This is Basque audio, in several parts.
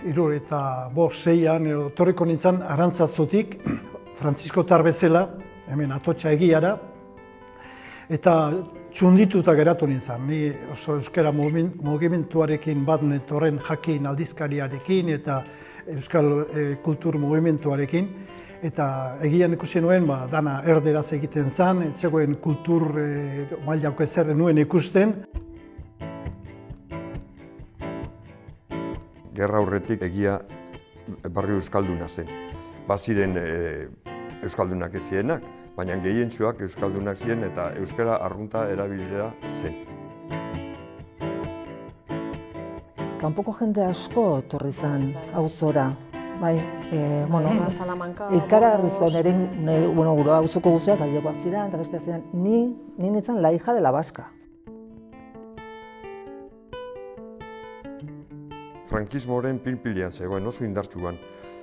1976an etorriko nintzen Arantzatzutik, Frantziskotar bezala, hemen Atotxa egiara, eta txundituta geratu nintzen. Ni oso euskara mugimenduarekin bat netorren jakin aldizkariarekin eta euskal kultur mugimenduarekin. Eta egian ikusi nuen, dana erderaz egiten zen, ez zegoen kultur mailako ezer nuen ikusten. Gerra aurretik egia barrio euskalduna zen. Baziren euskaldunak ez zienak, baina gehientsuak euskaldunak ziren eta euskara arrunta erabilera zen. Kanpoko jende asko etorri zen auzora. Bai, ikaragarrizko gure auzoko guztiak galdekoak ziren, eta beste ziren, ni nintzen la hija de la vasca. Frankismoaren pilpilean zegoen, oso indartsuan.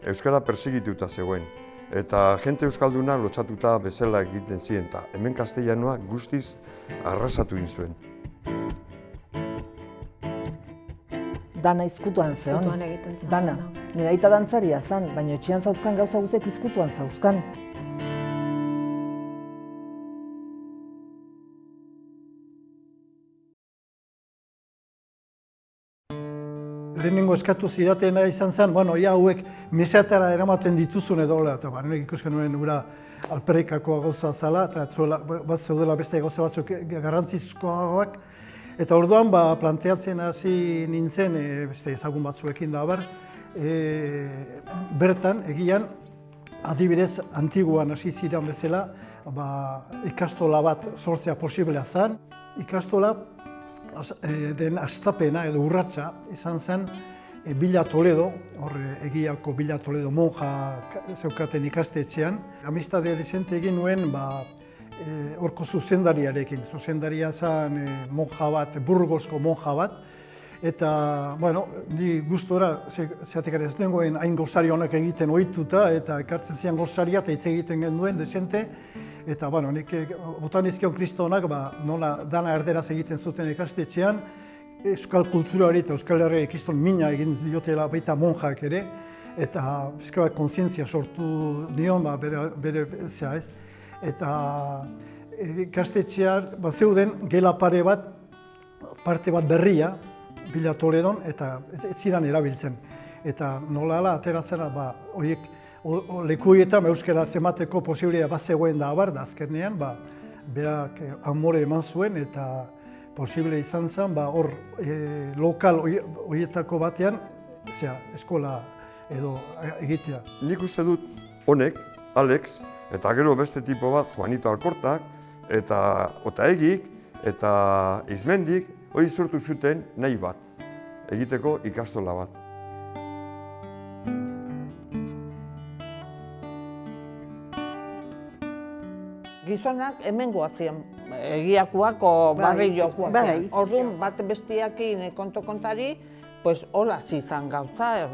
Euskara persegituta zegoen, eta jente euskalduna lotsatuta bezala egiten ziren, eta hemen kastellanoa guztiz arrasatu egin zuen. Dana izkutuan zeon, dana. Nire aita dantzaria zen, baina etxean zauzkan gauza guztiak izkutuan zauzkan. Lehenengo eskatu zidatena izan zen, ia hauek meseatara eramaten dituzun edo, eta nik ikusten nuen ura alperrikakoa gauza zala, eta bat zeudela beste gauza batzuk garrantzizkoagoak. Eta orduan planteatzen hasi nintzen, beste ezagun batzuekin da abar, bertan, egian, adibidez, antiguan hasi ziren bezala, ikastola bat sortzea posiblea zen. Ikastola den astapena edo urratsa izan zen Villa Toledo, hor egiako Villa Toledo monja zeukaten ikastetxean. Amistade dezente egin nuen horko zuzendariarekin. Zuzendaria zen monja bat, Burgosko monja bat. Eta, ni gustora, zeatik ez nengoen hain gozari honak egiten ohituta, eta ekartzen zian gozaria eta hitz egiten genduen dezente. Eta, nik botanizkion kristonak, nola dana erderaz egiten zuten ikastetxean, euskal kulturari eta euskal herri kriston mina egin diotela baita monjak ere, eta bizka bat kontzientzia sortu nion, bere zea ez. Eta ikastetxean zeuden gela parte bat berria, Villa Toledon, eta ez ziren erabiltzen. Eta nola atera zera, horiek lekuietan euskara zemateko posibilea bat zegoen da abar, da azkenean, berak amore eman zuen, eta posible izan zen, hor lokal horietako batean, eskola edo egitea. Nik uste dut honek, Alex, eta gero beste tipo bat, Juanito Alkortak, eta Otaegik, eta Izmendik, hori sortu zuten nahi bat, egiteko ikastola bat. Gizonak hemengoak ziren, egiakoak o barriokoak ziren. Orduan bat bestiakin konto-kontari, hola zizan gauza,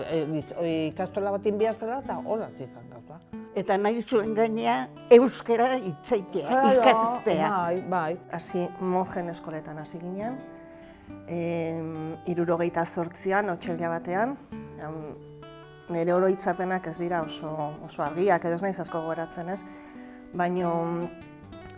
ikastola bat inbia zela eta hola zizan gauza. Eta nahi zuen gainea euskara itzaitea, ikastea. Bai. Hasi monjen eskoletan hasi ginen, 78an, otsaila batean. Nire oroitzapenak ez dira oso argiak, edo ez naiz asko gogoratzen ez. Baina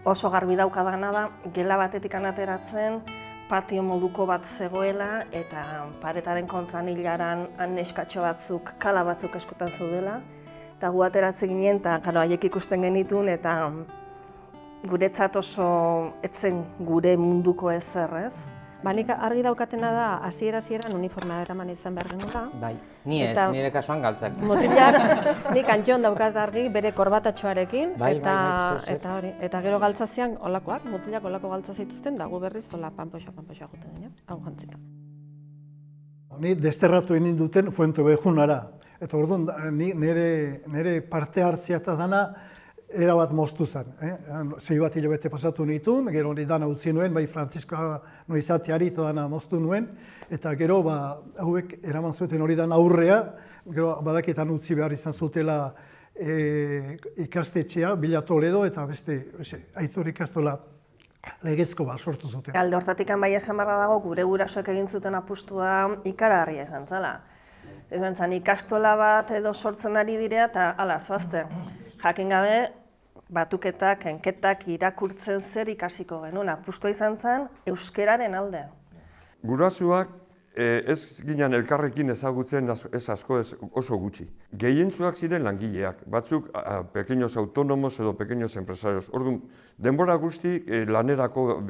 oso garbi daukadana da, gela batetik ateratzen, patio moduko bat zegoela, eta paretaren kontran hilaran neskatxo batzuk, kala batzuk eskutan zeudela. Eta gu ateratzen ginen, eta haiek ikusten genitun, eta guretzat oso etzen gure munduko ezer, ez? Nik argi daukatena da, hasiera-hasieran uniformea eraman izan behar genuela. Bai, ni ez, nire kasuan galtzak. Mutilak, nik antxon daukat argi bere korbatatxoarekin, eta gero galtzazian olakoak, mutilak olako galtza zituzten, da gu berriz zola panpoxa juten ginen, hau jantzita. Ni desterratu egin duten Fuentebejunara. Eta orduan, nire parte hartzea eta dana erabat moztu zen. 6 bat hilabete pasatu nituen, gero hori dana utzi nuen, bai Frantziskoa noizateari eta dana moztu nuen, eta gero hauek eraman zuten hori dana aurrea, gero badaketan utzi behar izan zutela ikastetxea, Villa Toledo, eta beste Aitor ikastola legezko bat sortu zuten. Alde hortatik bai esan barra dago, gure gurasoek egin zuten apustua ikaragarria izan zela. Ez bentzan ikastola bat edo sortzen ari direa eta ala, zoazte. Jakin gabe, batuketak, enketak, irakurtzen zer ikasiko genuen. Apustua izan zen, euskeraren alde. Gurasoak ez ginen elkarrekin ezagutzen ez asko ez oso gutxi. Gehientsuak ziren langileak, batzuk pequeños autónomos edo pequeños empresarios. Orduan, denbora guzti lanerako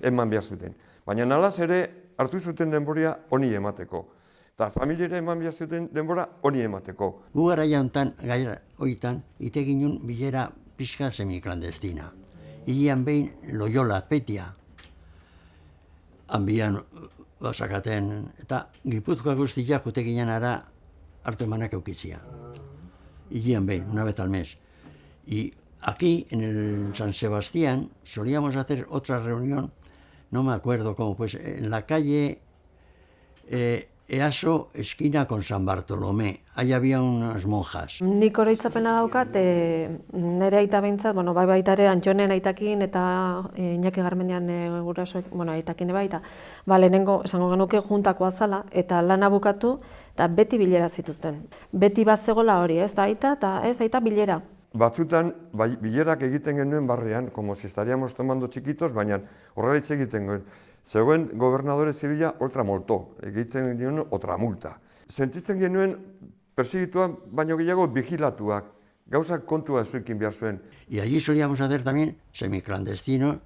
eman behar zuten. Baina nalaz ere hartu zuten denboria honi emateko. Eta familiera eman behar zuten denbora honi emateko. Gu garaia honetan, gaira hoitan, ite ginen bilera pixka semiklandestina. Hilian behin Loyola, Petia, hanbian basakaten, eta Gipuzkoa guztiak jute ginen ara hartu emanak eukizia. Hilian behin, una vez al mes. Y aquí, en el San Sebastián, solíamos hacer otra reunión, no me acuerdo cómo, pues en la calle Easo, esquina con San Bartolomé. Ahí había unas monjas. Nik oroitzapena daukat, nire aita behintzat, baita ere Antxonen aitakin eta Iñaki Garmendian gurasoek, aitakin baita. Lehenengo, esango genuke juntakoa zala, eta lana bukatu, eta beti bilera zituzten. Beti bazegola hori, ez da aita, eta ez aita bilera. Batzutan, bilerak egiten genuen barrean, como si estaríamos tomando chiquitos, baina horrela hitz egiten genuen. Zegoen gobernadore zibila ultramolto, egiten genuen otramulta. Sentitzen genuen perseguituak baino gehiago vigilatuak, gauzak kontua zuekin behar zuen. Y allí solíamos hacer también semiclandestino,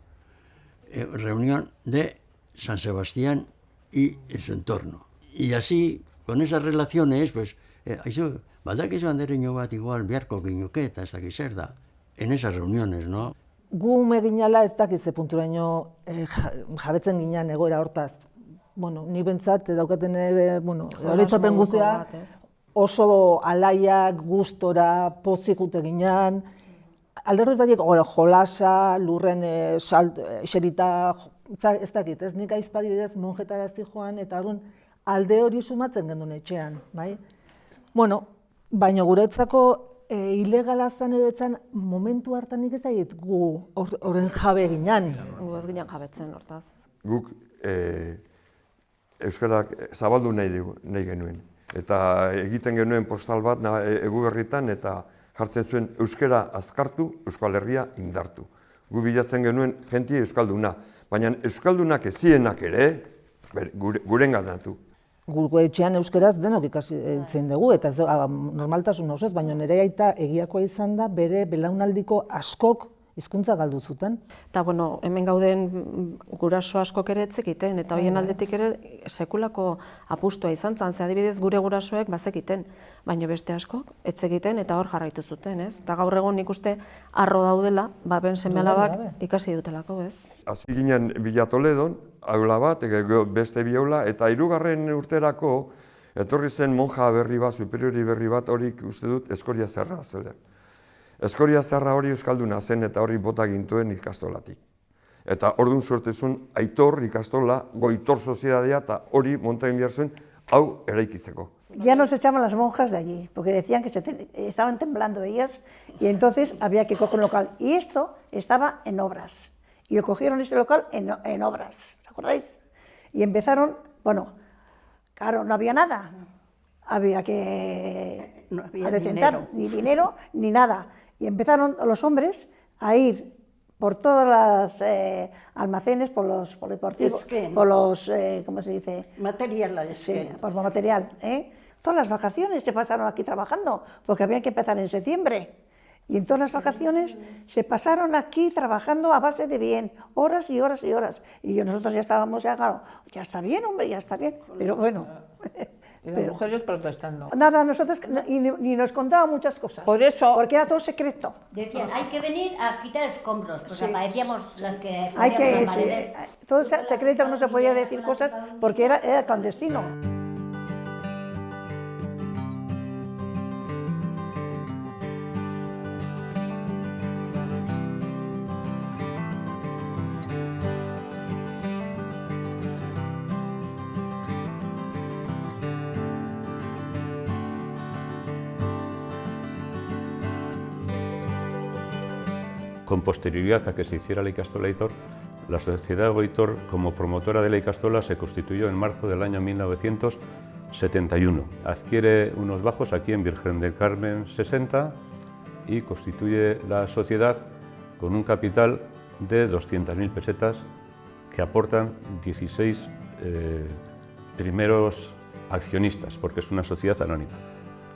reunión de San Sebastián y en su entorno. Y así, con esas relaciones, pues, baldakizu andereño bat igual biharko ginuke eta ez dakiz zer da, en esas reuniones, ¿no? Gu ume ginala ez dakiz ze punturaino jabetzen ginen egoera hortaz. Ni bentsat daukaten horitzapen guztia oso alaiak, gustora, pozik jute ginen. Alderretatik jolasa, lurren eserita, ez dakit, ez nik aizpadidez monjetarazi joan eta alde hori sumatzen gendun etxean, bai? Baina guretzako ilegala zan edo etzan momentu hartan nik ez daiet gu horren jabe ginen. Gu ez ginen jabetzen hortaz. Guk euskarak zabaldu nahi genuen. Eta egiten genuen postal bat Eguberritan eta jartzen zuen euskara azkartu, Euskal Herria indartu. Gu bilatzen genuen jentia euskalduna, baina euskaldunak ezienak ere guren ganatu. Gure etxean euskeraz denok ikasi dugu, eta normaltasun osoz, baina nire aita egiakoa izan da bere belaunaldiko askok hizkuntza galdu zuten. Eta, hemen gauden guraso askok ere etzekiten, eta horien aldetik ere sekulako apustua izan zen, ze adibidez gure gurasoek bazekiten, baina beste askok etzekiten eta hor jarraitu zuten, ez? Eta gaur egun nik uste arro daudela, ben seme-alabak ikasi dutelako, ez? Hasi ginen Villa Toledon, aula bat, beste bi aula, eta 3. urterako etorri zen monja berri bat, superiori berri bat, hori uste dut Eskoria Zerra zela. Eskoria Zerra hori euskalduna zen eta hori bota gintuen ikastolatik. Eta orduan sortezun Aitor ikastola, Goitor soziedadea eta hori montain behar zuen, hau eraikitzeko. Ya nos echaban las monjas de allí, porque decían que estaban temblando ellas y entonces había que coger un local. Y esto estaba en obras. Y lo cogieron este local en obras, ¿os acordáis? Y empezaron, claro, no había nada. Había que adecentar, ni dinero, ni nada. Y empezaron los hombres a ir por todos los almacenes, por los polideportivos, por los, ¿cómo se dice? Materiales. Sí, por material. Todas las vacaciones se pasaron aquí trabajando, porque había que empezar en septiembre. Y en todas las vacaciones se pasaron aquí trabajando a base de bien, horas y horas y horas. Y nosotros ya estábamos, claro, ya está bien, hombre, ya está bien. Pero bueno... Y las mujeres protestando. Nada, nosotros ni nos contaban muchas cosas. Por eso... Porque era todo secreto. Decían, hay que venir a quitar escombros, pues aparecíamos las que... Todo secreto, no se podía decir cosas porque era clandestino. Con posterioridad a que se hiciera la Ikastola Aitor, la Sociedad Goitor, como promotora de la Ikastola, se constituyó en marzo del año 1900 71. Adquiere unos bajos aquí en Virgen del Carmen 60 y constituye la sociedad con un capital de 200.000 pesetas que aportan 16 primeros accionistas, porque es una sociedad anónima.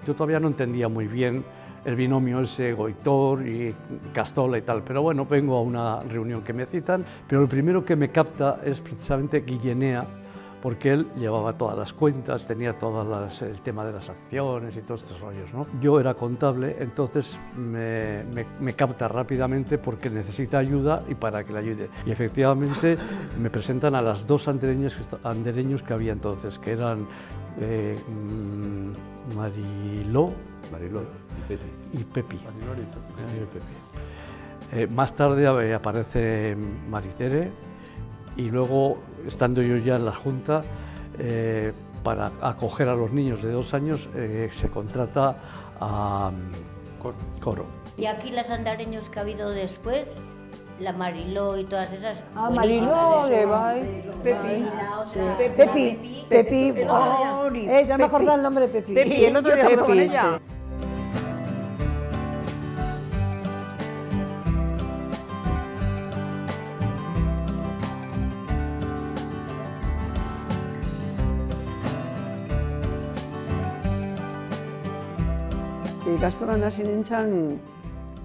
Yo todavía no entendía muy bien el binomio ese Goitor y Castola y tal, pero bueno, vengo a una reunión que me citan, pero el primero que me capta es precisamente Guillenea, porque él llevaba todas las cuentas, tenía el tema de las acciones y todos estos rollos, ¿no? Yo era contable, entonces me capta rápidamente porque necesita ayuda y para que le ayude. Y efectivamente me presentan a las dos andereños que había entonces, que eran Mariló y Pepi. Más tarde aparece Maritere y luego, estando yo ya en la Junta, para acoger a los niños de 2 años, se contrata a Coro. Y aquí las andareños que ha habido después, la Mariló y todas esas. Ah, Mariló, Pepi, ya me acordaba el nombre de Pepi. Pepi, el otro día hablé con ella. Ikastolan hasi nintzen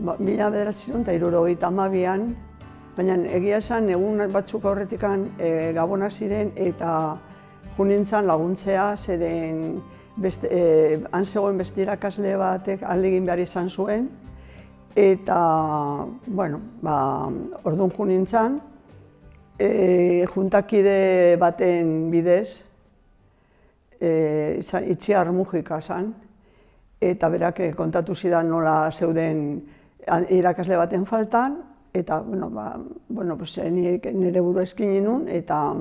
1972an, baina egia esan egun batzuk aurretik gabonak ziren eta jo nintzen laguntzea, zeren han zegoen beste irakasle batek ahalegin behar izan zuen, eta, bueno, orduan jo nintzen, juntakide baten bidez, Itziar Mujika zen, eta berak kontatu zidan nola zeuden irakasle baten faltan, eta nire burua eskini nun, eta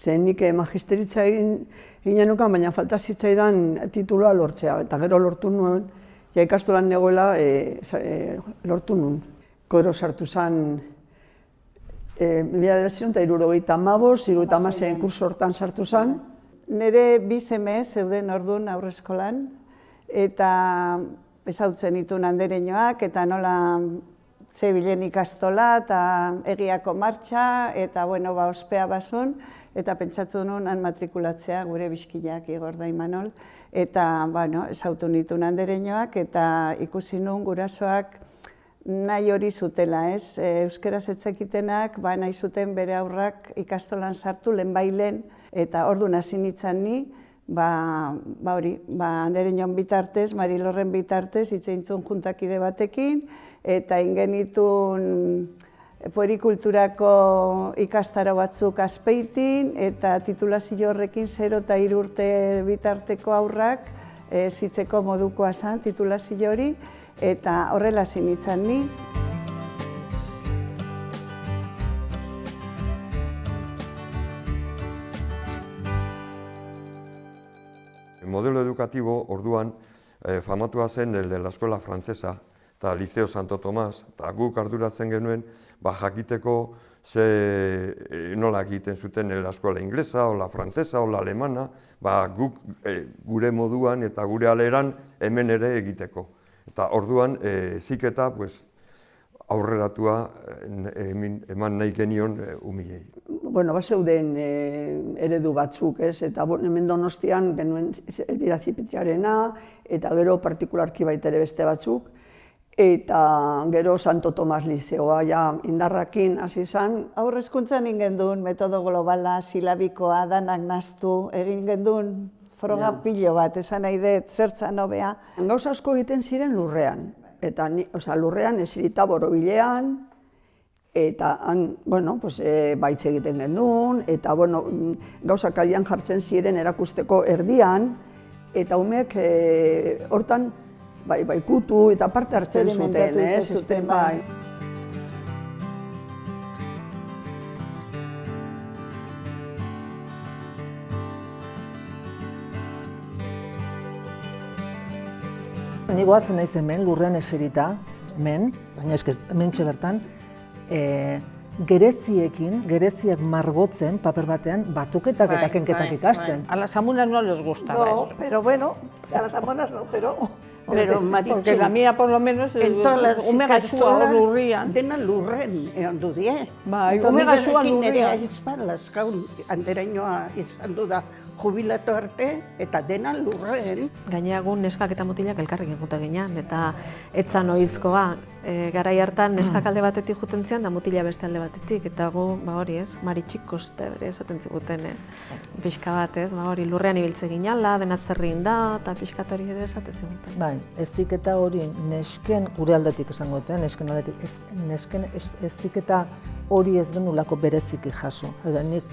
nik magisteritza egin nukan, baina falta zitzaidan titulua lortzea, eta gero lortu nuen, ja ikastolan negoela lortu nuen. Gero sartu zen 1975-76 kurso hortan sartu zen. Nire bi seme zeuden orduan aurreskolan, eta ezautzen dituen andereñoak, eta nola zebilen ikastola, eta egiako martxa, eta ospea basun, eta pentsatu nuen han matrikulatzea gure bizkiak Igor da Imanol, eta ezautu dituen andereñoak, eta ikusi nuen gurasoak nahi hori zutela, euskeraz etzekitenak, nahi zuten bere aurrak ikastolan sartu lehenbailen, eta orduan hasi nintzen ni, andereñon bitartez, Marilorren bitartez, hitzeintzun juntakide batekin, eta ingenitun puerikulturako ikastaro batzuk Azpeitin, eta titulazio horrekin 0 eta 3 urte bitarteko aurrak zitzeko modukoa zen titulazio hori, eta horrela hasi nintzen ni. Modelo edukatibo orduan famatua zen el de la escuela francesa eta Liceo Santo Tomás, eta guk arduratzen genuen jakiteko nola egiten zuten la escuela inglesa, o la francesa, o la alemana, guk gure moduan eta gure aleran hemen ere egiteko. Eta orduan heziketa aurreratua eman nahi genion umilei. Zeuden eredu batzuk, eta hemen Donostian genuen Elbira Zipitziarena, eta gero partikularki baita ere beste batzuk, eta gero Santo Tomas Lizeoa indarrakin hasi zen. Aurrezkuntzan egin duen metodo globala, silabikoa, danak naztu, egin genduen froga pilo bat, esan nahi dut, zertzan hobea. Gauza asko egiten ziren lurrean, eta lurrean esirita borobilean, eta baitz egiten genduen, eta gauza kalian jartzen ziren erakusteko erdian, eta umek hortan kutu eta parte hartzen zuten, bai. Ni goatzen naiz hemen, lurrean eserita, baina hemen bertan, gereziak margotzen paper batean, batuketak eta kenketak ikasten. A las amunas no les gustaba No, eso. pero bueno, a las amonas no, pero... Pero, Maritxu, Porque la mía, por lo menos, ume gasua lurrian. Dena lurren, egon du die. Bai, ume gasua Nire lurrian. aizpalaz, gaun, handerainoa izan du da jubilatu arte, eta dena lurren. Gainera egun neskak eta mutilak elkarrekin jute ginen, eta etzan ohizkoa. Garai hartan neskak alde batetik juten zian, da mutila beste alde batetik, eta gu, hori ez, Maritxik kostebre esaten ziguten, pixka bat ez, hori lurrean ibiltze ginala, dena zerrin da, eta pixkat hori ere esaten ziguten. Bai, heziketa hori nesken gure aldetik esango dute, nesken aldetik, nesken heziketa hori ez genulako bereziki jaso. Eta nik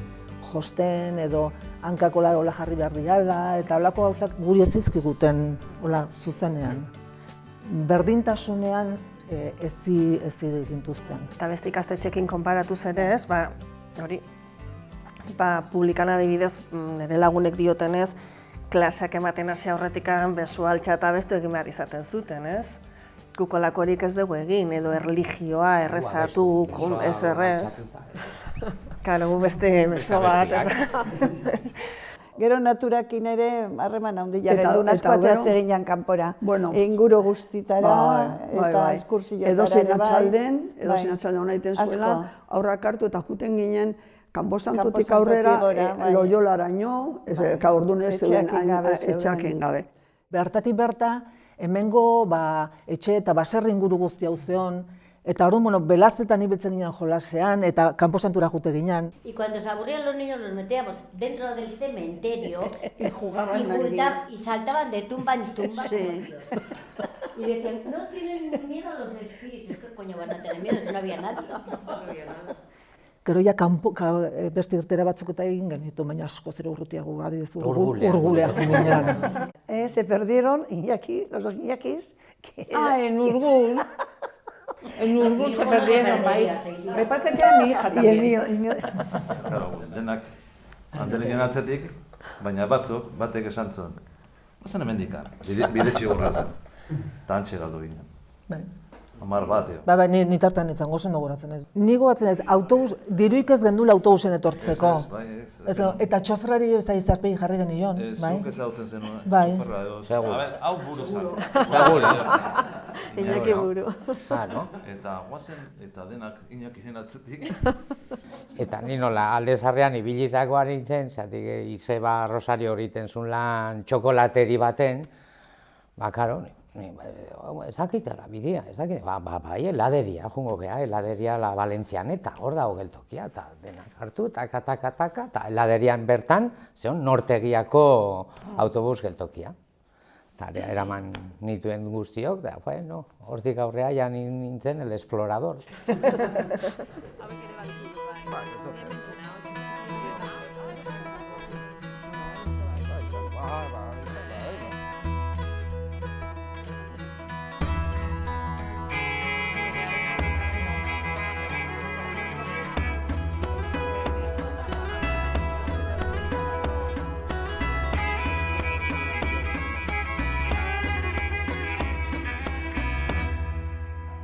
josten edo hankakola hola jarri behar diala, eta holako gauzak guri ez zizkiguten hola zuzenean. Berdintasunean ez gintuzten. Eta beste ikastetxekin konparatuz ere ez, hori, publikan adibidez, nire lagunek diotenez, klaseak ematen hasi aurretikan bezu altxa eta bestu egin behar izaten zuten, ez? Gukolakorik ez dugu egin, edo erlijioa, errezatu, ez errez. Karo, beste beso bat. Gero naturakin ere harreman handia gendun, asko ateatze ginen kanpora. Inguru guztitara eta eskursiotara ere bai. Edozein atxalden hona iten zuela, aurrak hartu eta juten ginen kanposantotik aurrera Loiolaraino, orduan ez zeuden etxeakin gabe. Bertatik berta, hemengo etxe eta baserri inguru guztia uzeon, eta orduan, belazetan ibiltzen ginen jolasean, eta kanposantura jute ginen. Y cuando se aburrían los niños los metíamos dentro del cementerio y jugaban y saltaban de tumba en tumba como Dios. Y decían, no tienen miedo a los espíritus, ¿qué coño van a tener miedo si no había nadie? Gero ja beste irtera batzuk eta egin genitu, baina asko zero urrutiago adizu, Urguleak ginen. Se perdieron los dos Iñakis. En Urgul. En Urgul se perdieron, me parece que era mi hija también. Y el mío. Claro, denak handelinen atzetik, baina batek esan zuen. Bazen hemendikan, bide txigurra zen. Eta antxe galdu ginen. 10 bat, Ni tartan etzan gozen gogoratzen ez. Ni gogoratzen ez, diruik ez gendula autobusen etortzeko. Eta txofrari ez da izarpegi jarri genion. Zuk ez hautzen zenuen. Bai. Hau buru zan. Iñaki buru. Eta guazen, eta denak Iñakiren atzetik. Eta ni nola, alde zarrean ibilitako nintzen, zatik Izeba Rosario horiten zuen lan txokolateri baten, karo, ezakitela bidea, bai, heladeria, jungo geha, heladeria la Valentzianeta, hor dago geltokia, eta denak hartu, taka, eta heladerian bertan, zeon, nortegiako autobus geltokia. Eta eraman nituen guztiok, da, bueno, hortik aurrea ja nintzen el explorador.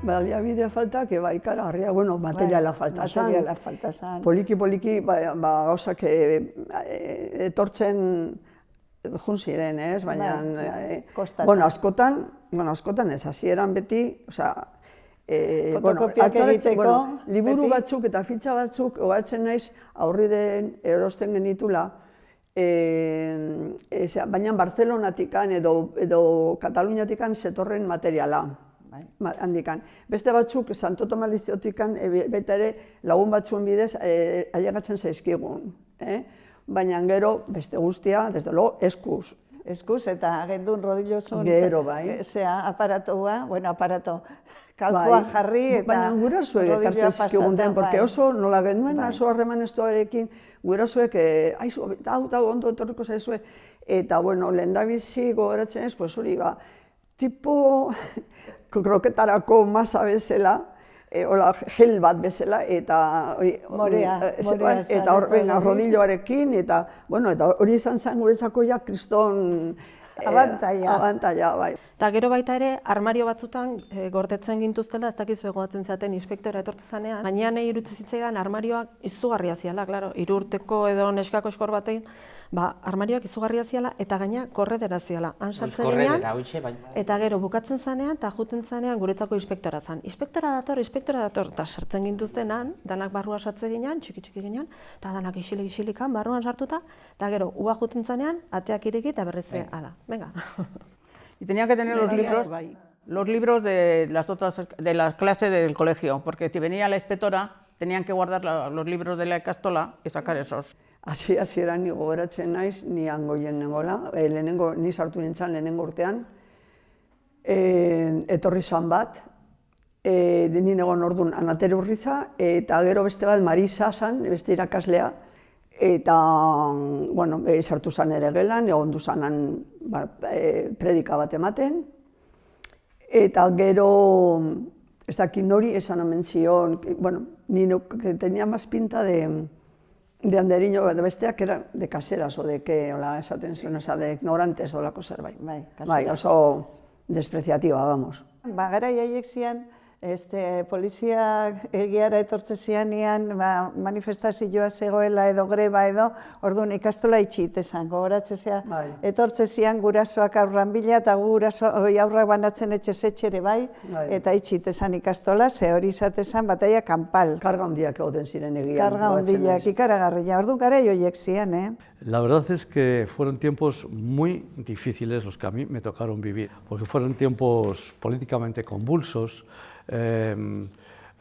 Baliabidea faltak, ikaragarria, materiala falta zan. Materiala falta zan. Poliki, gauzak etortzen jun ziren, ez? Baina, askotan ez, hasieran beti, fotokopiak egiteko, liburu batzuk eta fitxa batzuk, ogatzen naiz, aurriden erosten genitula, baina Barcelonatikan edo Kataluniatikan zetorren materiala. Handikan. Beste batzuk, Santo Tomaliziotikan, baita ere, lagun batzuen bidez, ailegatzen zaizkigun. Baina gero, beste guztia, desde lo, eskuz. Eskuz, eta gendun rodilozun, aparatoa, kalkoa jarri, eta baina gurasoek ekartzen zizkigun den, porque oso nola genduen, oso harreman estuarekin, gurasoek, hau ondo etorriko zaizue, eta, lehendabizi gogoratzen ez, hori, tipo kroketarako masa bezala, hola, gel bat bezala, eta Morea eta rodilloarekin, eta hori izan zen guretzako ja kriston abantaila, bai. Eta gero baita ere, armario batzutan gordetzen gintuztela, ez dakizu egoatzen zaten inspektora etortze zanean, baina nahi iruditzen zitzaidan armarioak izugarria ziala, klaro, 3 urteko edo neskako eskor batein, armarioak izugarria ziala eta gaina korredera ziala. Han sartzen ginean, eta gero bukatzen zanean eta juten zanean guretzako inspektora zan. Inspektora dator, eta sartzen gintuztenan, danak barruan sartzen ginean, txiki ginean, eta danak isilik-isilikan barruan sartuta, eta gero ua juten zanean, ateak ireki eta berriz ala. Venga. Y tenían que tener los libros de la clase del colegio, porque si venía la inspectora, tenían que guardar los libros de la ikastola y sacar esos. Hasieran ni gogoratzen naiz, ni hangoien nengola, ni sartu nintzen lehenengo urtean, etorri zan bat, ni negon orduan Anatere Urriza, eta gero beste bat Marisa zan, beste irakaslea, eta sartu zan ere gelan, egon du zanan predika bat ematen, eta gero, ez dakit nori esan omen zion, ni tenía más pinta de Anderino, besteak era de caseras, o de que, hola, esaten zuen, de ignorantes, olako zerbait. Bai, oso despreciativa, vamos. Garai haiek zian, poliziak egiara etortze zianean, manifestazioa zegoela edo greba edo, orduan ikastola itxit esan, gogoratze zean, etortze zian gurasoak aurran bila eta aurrak banatzen etxe-etxere bai, eta itxit esan ikastola, ze hori izatezan bataia kanpal. Karga handiak egoten ziren egian. Karga handiak, ikaragarria, orduan garai horiek zian, La verdad es que fueron tiempos muy difíciles los que a mí me tocaron vivir, porque fueron tiempos políticamente convulsos,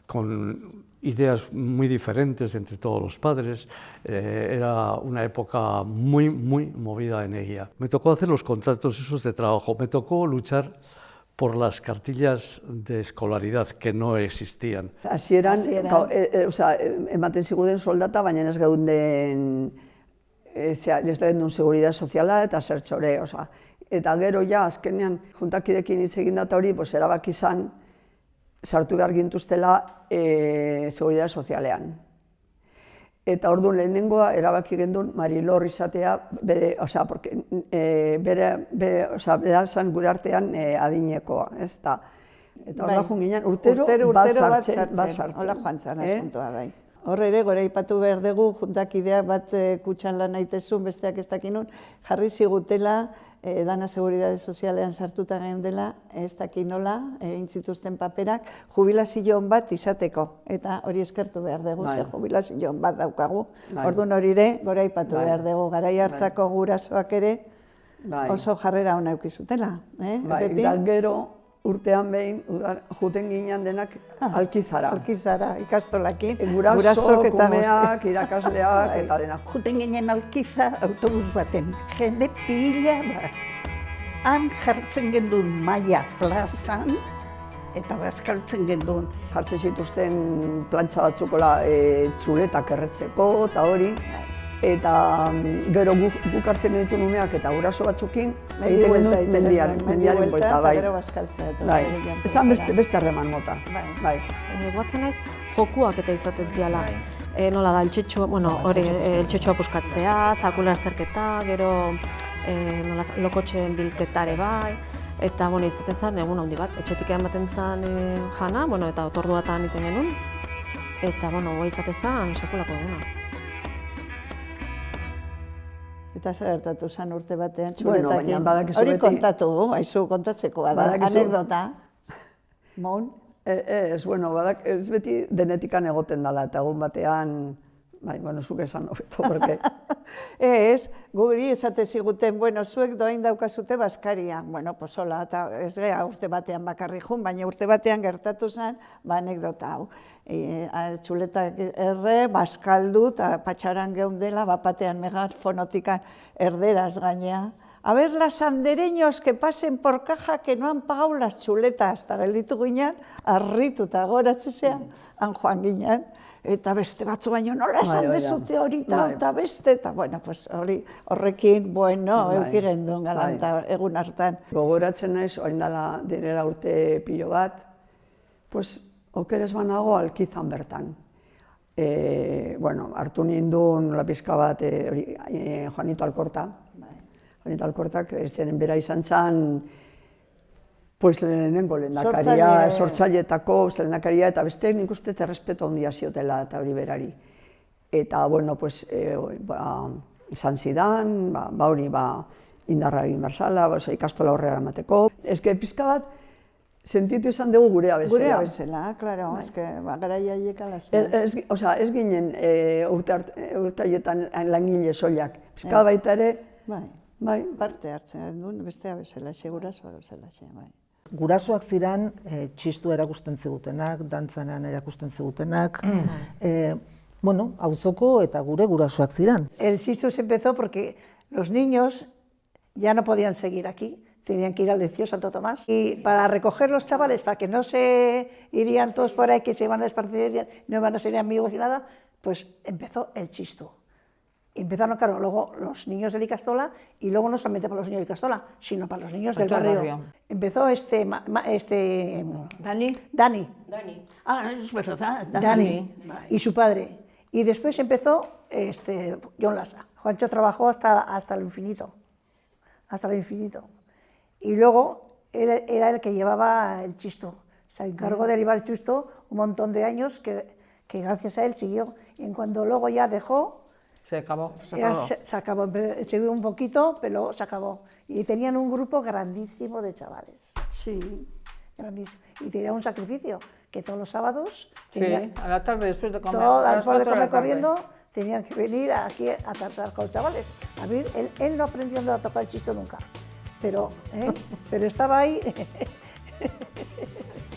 con ideas muy diferentes entre todos los padres. Era una época muy movida en Eguía. Me tocó hacer los contratos esos de trabajo, me tocó luchar por las cartillas de escolaridad que no existían. Hasieran, ematen ziguden soldata, baina ez geunden ez da seguridad soziala eta zertxore, eta gero ja azkenean juntakidekin hitz egin data hori, erabaki izan sartu behar gintuztela seguridad sozialean. Eta orduan lehenengoa erabaki gendun Marilor izatea, bera zan gure artean adinekoa, ez da. Eta horra joan ginen urtero bat sartzen. Hola joan zan asuntoa, bai. Horre ere, gora ipatu behar dugu, juntakidea bat kutxan lan naitezun, besteak ez dakinun, jarri zigutela, dana seguridade sozialean sartuta geundela, ez dakinola, egin zituzten paperak, jubilazioan bat izateko. Eta hori eskertu behar dugu, ze jubilazioan bat daukagu. Orduan hori ere, gora ipatu behar dugu, garai hartako gurasoak ere oso jarrera hona eukizutela. Eta gero, urtean behin, juten ginen denak Alkizara. Alkizara, ikastolakin. Guraso, kumeak, irakasleak, eta denak. Juten ginen Alkiza autobus baten, jende pila bat. Han jartzen gendun maia plazan, eta bazkaltzen gendun. Jartzen zituzten plantxa batzukola txuletak erretzeko, eta hori. Eta gero guk hartzen ditu numeak eta guraso batzukin egiten genuen mendiaren buelta, bai. Esan beste harreman mota. Guatzen naiz, jokuak eta izaten ziala. Nola da, eltxetxoa puskatzea, zakula azterketa, gero lokotxeen bilketare bai. Eta izaten zen, egun handi bat, etxetik ematen zen jana, eta otorduatan iten genuen. Eta izaten zen, sekulako eguna. Eta gertatu zen urte batean txuletakin. Hori kontatu, haizu kontatzeko da, anekdota. Mon? Ez beti denetikan egoten dela, eta egun batean, zuk esan hobeto, porque... Ez, guri esate ziguten, zuek doain daukazute Baskaria. Hola, eta ez geha urte batean bakarri jun, baina urte batean gertatu zen, anekdota hau. Txuletak erre, Baskaldu, eta patxaran geundela, bapatean megafonotikan erderaz gainea. A ver, las andereños que pasen por caja que no han pagado las chuletas. Eta gelditu ginen, arritu eta goratzezean, han joan ginen. Eta beste batzu baino nola esan dezute hori eta beste, eta horrekin, euki gendun galanta egun hartan. Gogoratzen naiz, orain dela direla urte pilo bat, okeres banago alkizan bertan. Bueno, hartu nindun nola pizka bat Juanito Alkorta. Juanito Alkortak zeren bera izan zen pues lehenengo lehendakaria, sortzaileetako lehendakaria, eta besteek nik uste errespeto handia ziotela eta hori berari. Eta, bueno, pues, izan zidan, hori indarra egin berzala, ikastola horrela emateko. Ez que pizka bat, sentitu izan dugu gurea bezala. Gurea bezala, klaro, ez que garaia haiek ala zen. Ez ginen urteietan langile soilak. Pizka baita ere, parte hartzen duen, bestea bezala, gurasoa bezala, bai. Gurasoak ziren txistua erakusten zigutenak, dantzanean erakusten zigutenak, bueno, auzoko eta gure gurasoak ziren. El txistu se empezó porque los niños ya no podían seguir aquí, tenían que ir al Liceo Santo Tomás. Y para recoger los chavales, para que no se irían todos por ahí, que se iban a esparcir, no iban a ser amigos y nada, pues empezó el txistu. Empezaron, claro, luego los niños de Icastola y luego no solamente para los niños de Icastola, sino para los niños del barrio. Empezó Dani. Ah, es verdad, Dani y su padre. Y después empezó John Lassa. Juancho trabajó hasta el infinito. Hasta el infinito. Y luego él era el que llevaba el chisto. Se encargó de llevar el chisto un montón de años que gracias a él siguió. Y en cuando luego ya dejó, se acabó. Se acabó, se un poquito, pero se acabó. Y tenían un grupo grandísimo de chavales. Sí. Grandísimo. Y tenía un sacrificio, que todos los sábados... Sí, a la tarde después de comer. Después de comer corriendo, tenían que venir aquí a tratar con los chavales. A ver, él no aprendió a tocar el chisto nunca, pero estaba ahí.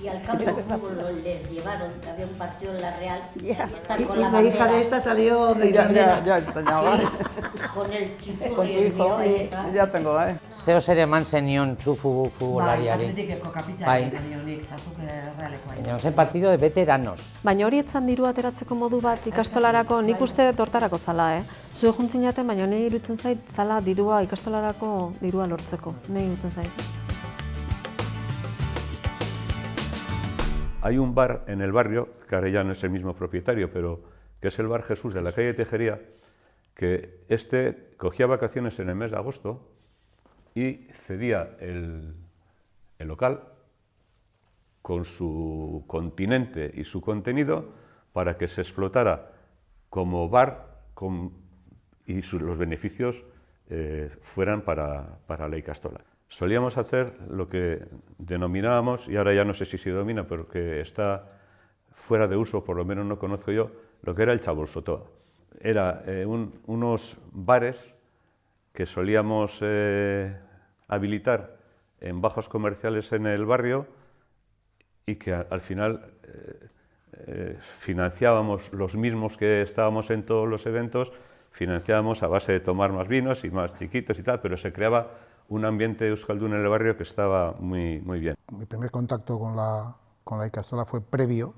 Y al campo de fútbol les llevaron, había un partido en la Real, Y la hija de esta salió de Ya, con el chico. Con tu hijo, ya tengo, Zeo zer eman zenion txufu futbolariari. Bai, baina zen partido de veteranos. Baina hori etzan diru ateratzeko modu bat ikastolarako, nik uste tortarako zala, Zue juntzinaten, baina nahi iruditzen zait zala dirua ikastolarako dirua lortzeko, nahi iruditzen zait. Hay un bar en el barrio, que ahora ya no es el mismo propietario, pero que es el Bar Jesús de la calle Tejería, que cogía vacaciones en el mes de agosto y cedía el local con su continente y su contenido para que se explotara como bar y los beneficios fueran para la Icastola. Solíamos hacer lo que denominábamos, y ahora ya no sé si se domina, pero que está fuera de uso, por lo menos no conozco yo, lo que era el chabolsotoa. Era unos bares que solíamos habilitar en bajos comerciales en el barrio y que al final financiábamos los mismos que estábamos en todos los eventos, financiábamos a base de tomar más vinos y más chiquitos y tal, pero se creaba un ambiente euskaldun en el barrio que estaba muy bien. Mi primer contacto con la Icastola fue previo,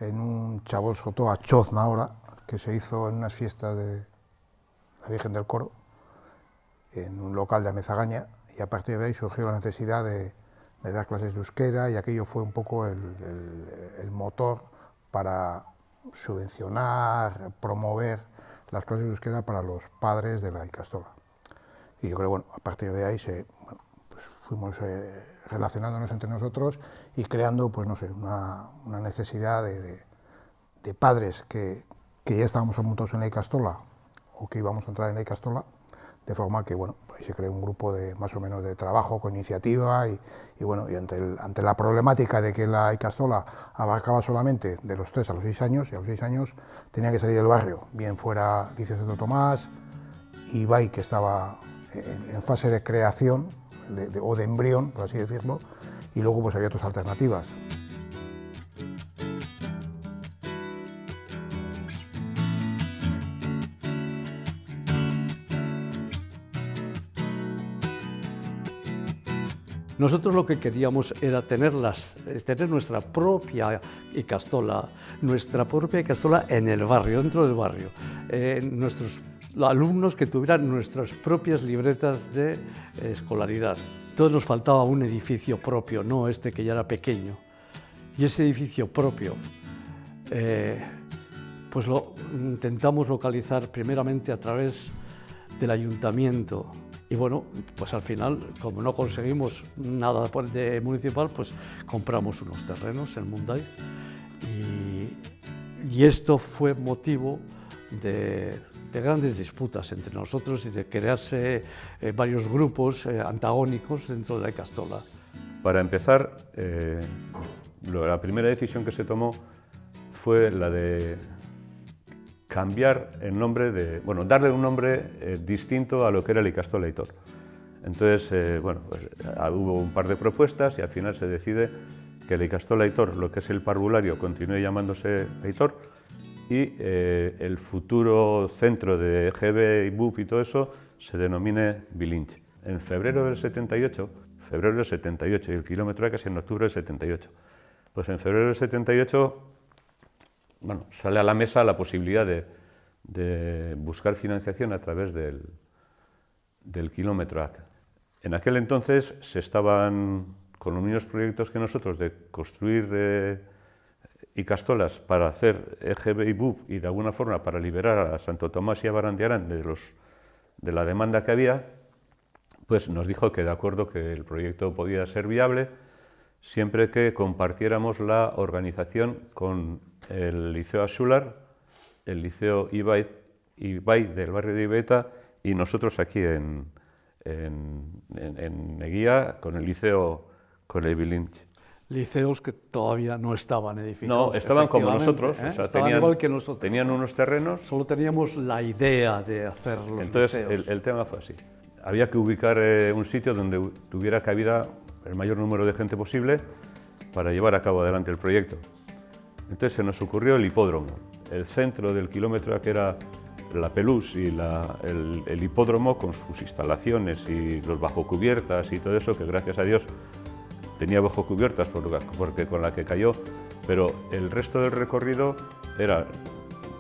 en un chabolsotoa chozna ahora, que se hizo en unas fiestas de la Virgen del Coro, en un local de Amezagaña, y a partir de ahí surgió la necesidad de dar clases de euskera, y aquello fue un poco el motor para subvencionar, promover las clases de euskera para los padres de la Icastola. Y yo creo, bueno, a partir de ahí pues fuimos relacionándonos entre nosotros y creando, pues no sé, una necesidad de padres que ya estábamos apuntados en la Icastola o que íbamos a entrar en la Icastola, de forma que, bueno, ahí se creó un grupo más o menos de trabajo con iniciativa y bueno, y ante la problemática de que la Icastola abarcaba solamente de los 3 a los 6 años, y a los 6 años tenía que salir del barrio, bien fuera Liceo Santo Tomás, Ibai, que estaba en fase de creación o de embrión, por así decirlo, y luego pues había otras alternativas. Nosotros lo que queríamos era tener nuestra propia Icastola, en el barrio, dentro del barrio. Nuestros alumnos que tuvieran nuestras propias libretas de escolaridad. Entonces nos faltaba un edificio propio, no este que ya era pequeño. Y ese edificio propio, pues lo intentamos localizar primeramente a través del ayuntamiento. Y bueno, pues al final, como no conseguimos nada de municipal, pues compramos unos terrenos en Munday. Y esto fue motivo de grandes disputas entre nosotros y de crearse varios grupos antagónicos dentro de la Ikastola. Para empezar, la primera decisión que se tomó fue la de cambiar el nombre, darle un nombre distinto a lo que era el Ikastola Aitor. Entonces, pues, hubo un par de propuestas y al final se decide que el Ikastola Aitor, lo que es el parvulario, continúe llamándose Aitor y el futuro centro de EGB y BUP y todo eso se denomine Vilinch. En febrero del 78, y el kilómetro A casi en octubre del 78. Pues en febrero del 78, bueno, sale a la mesa la posibilidad de buscar financiación a través del kilómetro A. En aquel entonces se estaban con los mismos proyectos que nosotros de construir ikastolas para hacer EGB y BUP y de alguna forma para liberar a Santo Tomás y a Barandiarán de la demanda que había, pues nos dijo que de acuerdo que el proyecto podía ser viable siempre que compartiéramos la organización con el Liceo Axular, el Liceo Ibai del barrio de Ibeta y nosotros aquí en Eguía con el Liceo, con el Vilinch. Liceos que todavía no estaban edificados. No, estaban como nosotros, o sea, estaban igual que nosotros. Tenían unos terrenos. Solo teníamos la idea de hacer los Entonces, liceos. el tema fue así. Había que ubicar un sitio donde tuviera cabida el mayor número de gente posible para llevar a cabo adelante el proyecto. Entonces se nos ocurrió el hipódromo. El centro del kilómetro A, que era la Pelús y el hipódromo con sus instalaciones y los bajocubiertas y todo eso, que gracias a Dios tenía bajocubiertas porque con la que cayó, pero el resto del recorrido era,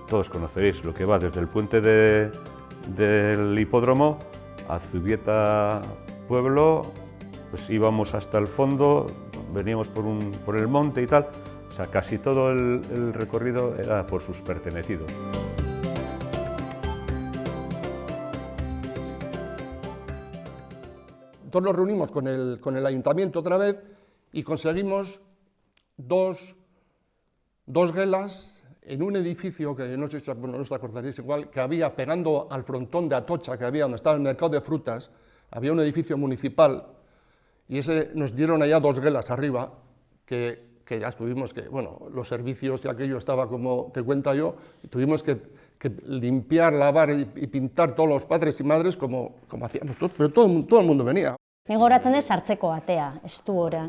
todos conoceréis, lo que va desde el puente del hipódromo a Zubieta Pueblo, pues íbamos hasta el fondo, veníamos por el monte y tal, o sea, casi todo el recorrido era por sus pertenecidos. Entonces nos reunimos con el ayuntamiento otra vez y conseguimos dos gelas en un edificio que no sé si no os acordaréis igual, que había pegando al frontón de Atocha, que había donde estaba el mercado de frutas, había un edificio municipal y ese nos dieron allá dos gelas arriba que ya tuvimos que, bueno, los servicios y aquello estaba como te cuento yo, y tuvimos que limpiar, lavar y pintar todos los padres y madres como hacíamos todos, pero todo el mundo venía. Ni goratzen dut sartzeko atea, estu ora.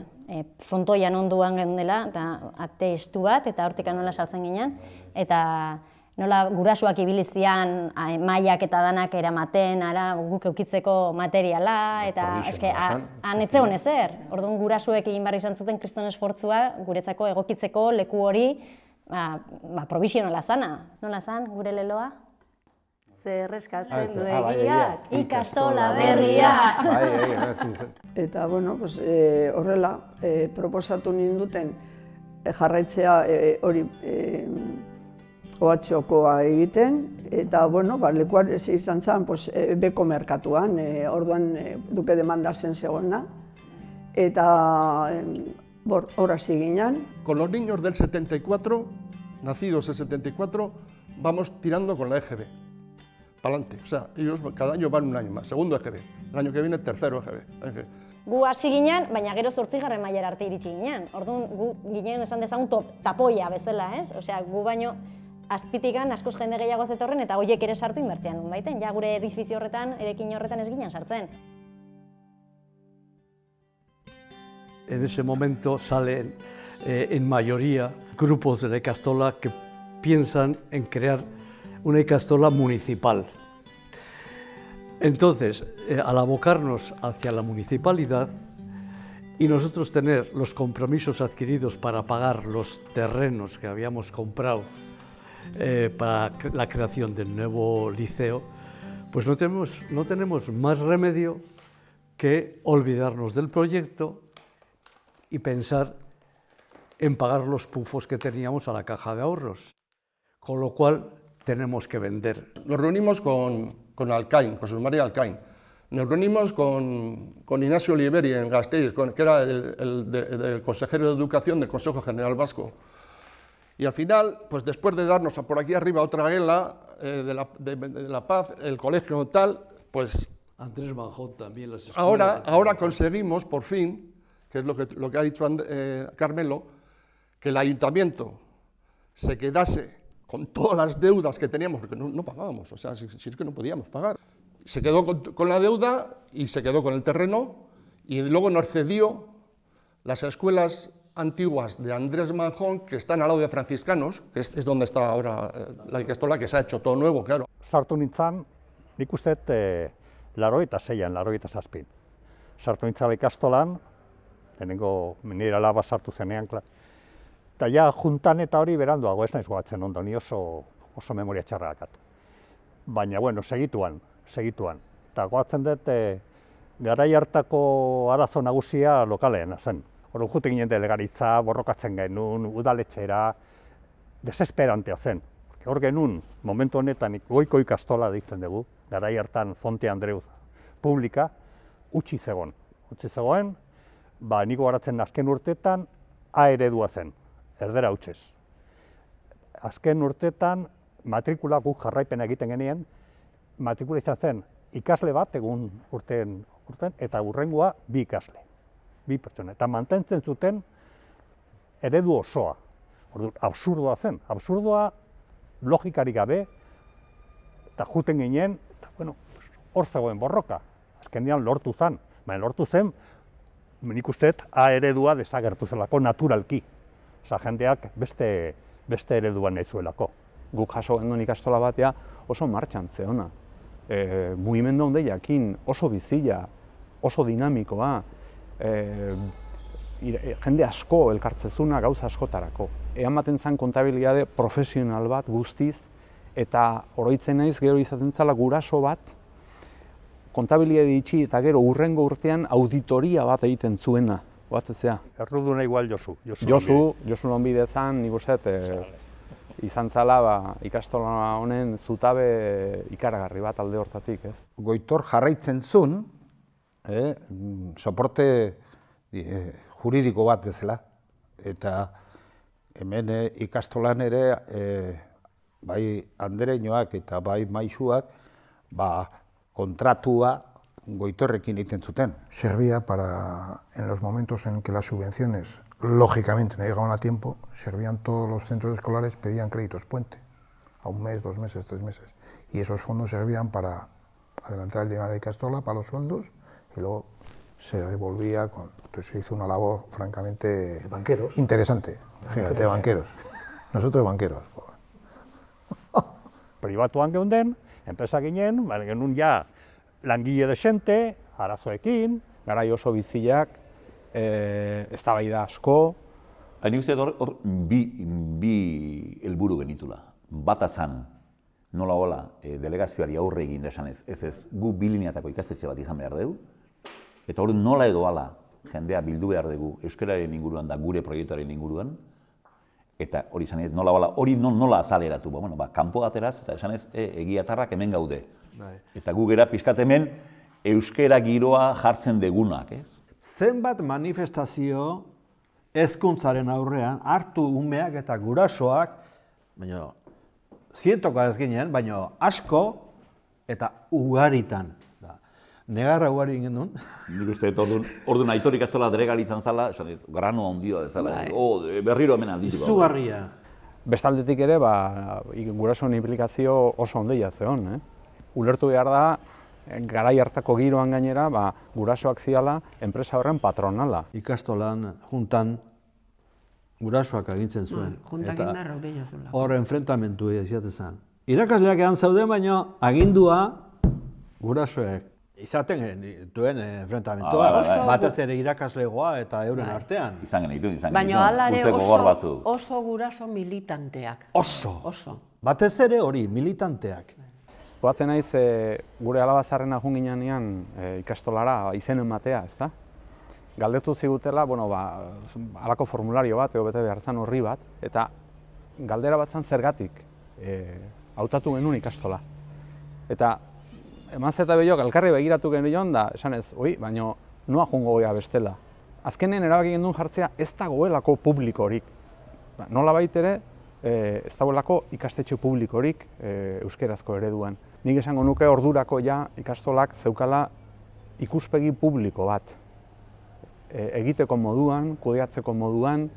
Frontoian onduan geundela, eta ate estu bat, eta hortik nola sartzen ginen, eta nola gurasoak ibilizian mailak eta danak eramaten, guk eukitzeko materiala, eta eske han etzegon ezer. Orduan gurasoek egin behar izan zuten kriston esfortzua guretzako egokitzeko leku hori provisionala zana. Nola zan, gure leloa? Zer eskatzen du egiak, ikastola berriak. Eta, bueno, horrela, proposatu ninduten jarraitzea hori OH-koa egiten, eta, bueno, lekuan izan zen, beko merkatuan, orduan duke demandazen zegoena, eta hor hasi ginen. Con los niños del 74, nacidos en 74, vamos tirando con la EGB. Para adelante, o sea, ellos cada año van un año más, segundo EGB, el año que viene tercero EGB. Gu hasi ginen, baina gero 8. mailara arte iritsi ginen. Orduan, gu ginen esan dezagun tapoia bezala, ez? Osea, gu baino azpitikan askoz jende gehiago zetorren eta horiek ere sartu inbertzean nun baiten. Ja gure edifizio horretan, erekin horretan ez ginen sartzen. En ese momento salen en mayoría grupos de la Ikastola que piensan en crear una ikastola municipal. Entonces, al abocarnos hacia la municipalidad y nosotros tener los compromisos adquiridos para pagar los terrenos que habíamos comprado para la creación del nuevo liceo, pues no tenemos más remedio que olvidarnos del proyecto y pensar en pagar los pufos que teníamos a la caja de ahorros, con lo cual tenemos que vender. Nos reunimos con Alcaín, José María Alcaín. Nos reunimos con Ignacio Oliveri en Gasteiz, que era el consejero de Educación del Consejo General Vasco. Y al final, pues después de darnos por aquí arriba otra guela de la Paz, el colegio tal, pues Andrés Manjón también, las escuelas. ahora conseguimos, por fin, que es lo que ha dicho Carmelo, que el ayuntamiento se quedase con todas las deudas que teníamos, porque no pagábamos, o sea, si es que no podíamos pagar. Se quedó con la deuda y se quedó con el terreno, y luego nos cedió las escuelas antiguas de Andrés Manjón, que están al lado de franciscanos, que es donde está ahora la ikastola, que se ha hecho todo nuevo, claro. Sartu nintzen, nik uste 86an, 87. Sartu nintzen ikastolan, lehenengo nire alaba sartu zenean, eta ja juntan eta hori beranduago, ez naiz gogatzen ondo, ni oso memoria txarra dakat. Baina, bueno, segituan. Eta gogatzen dut, garai hartako arazo nagusia lokalean zen. Hor juten ginen delegaritza, borrokatzen genuen, udaletxera, desesperantea zen. Hor genuen, momentu honetan, goiko ikastola deitzen dugu, garai hartan Fonte Andreu publika, utzi zegoen. Nik gogoratzen azken urteetan, A eredua zen, erdera hutsez. Azken urteetan, matrikula guk jarraipena egiten genien, matrikula izan zen ikasle bat egun urten, eta hurrengoa 2 ikasle. 2 pertsona, eta mantentzen zuten eredu osoa. Absurdoa zen, logikarik gabe, eta juten ginen, eta bueno, hor zegoen borroka. Azkenean lortu zen, baina lortu zen, nik usteet A eredua desagertu zelako naturalki. Osa, jendeak beste ereduan nahi zuelako. Guk jaso genuen ikastola batea oso martxan zeona. Mugimendu honde jakin, oso bizila, oso dinamikoa, jende asko elkartzezuna gauza askotarako. Ean baten zen kontabilitate profesional bat guztiz, eta oroitzen naiz gero izaten zala guraso bat, kontabilitate itxi eta gero hurrengo urtean auditoria bat egiten zuena. Erruduna igual Josu. Josu Lonbide zan, nik uste, izan zala ikastola honen zutabe ikaragarri bat alde hortatik, ez? Goitor jarraitzen zuen, soporte juridiko bat bezala, eta hemen ikastolan ere bai andereñoak eta bai maisuak kontratua Goitorrekin egiten zuten. Servía para, en los momentos en que las subvenciones lógicamente no llegaban a tiempo, servían todos los centros escolares, pedían créditos puente, a 1 mes, 2 meses, 3 meses. Y esos fondos servían para adelantar el dinero de la ikastola, para los sueldos, y luego se devolvía, entonces se hizo una labor francamente interesante. Fíjate, de banqueros. Nosotros banqueros. Pribatuan geunden, enpresa ginen, genuen ja langile desente, arazoekin. Garai oso bizilak, eztabaida asko. Nik uste hor bi helburu genitula. Bata zan, nola hola delegazioari aurre egin desanez, ez gu 2 lineatako ikastetxe bat izan behar dugu, eta hori nola edo hala jendea bildu behar dugu euskararen inguruan da gure proiektuaren inguruan, eta hori izan ez, hori nola azaleratu, kanpo ateraz, eta esan ez, egiatarrak hemen gaude. Eta gu gera pizkat hemen euskara giroa jartzen degunak, ez? Zenbat manifestazio hezkuntzaren aurrean hartu umeak eta gurasoak, baina zientoka ez ginen, baina asko eta ugaritan. Negarra ugari ingen duen. Nik uste, orduan Aitor ikastola delegalitzan zala, grano handia dezala, berriro hemen aldituko. Izugarria. Bestaldetik ere, gurasoen implikazio oso ondeia zeon. Ulertu behar da, garai hartako giroan gainera, gurasoak ziala, enpresa horren patronala. Ikastolan, juntan, gurasoak agintzen zuen. Juntakin darro gehiago zuen. Hor enfrentamentu izaten zen. Irakasleak egan zaude, baina agindua gurasoek. Izaten duen enfrentamentua, batez ere irakaslegoa eta euren artean. Izan genitun. Baina alare oso guraso militanteak. Oso. Batez ere hori, militanteak. Goazen naiz, gure alabazarrena joan ginean ikastolara izenen matea, ezta? galdetu zigutela, halako formulario bat, edo bete behar zen horri bat, eta galdera bat zen zergatik hautatu genuen ikastola. Eta emaz eta behiok elkarri begiratu genuen da, esan ez, baina noa joango goia bestela. Azkenen erabaki genduen jartzea ez dagoelako publikorik. Nola baitere, ez dagoelako ikastetxe publikorik euskerazko ereduan. Nik esango nuke ordurako ja ikastolak zeukala ikuspegi publiko bat. Egiteko moduan, kudeatzeko moduan,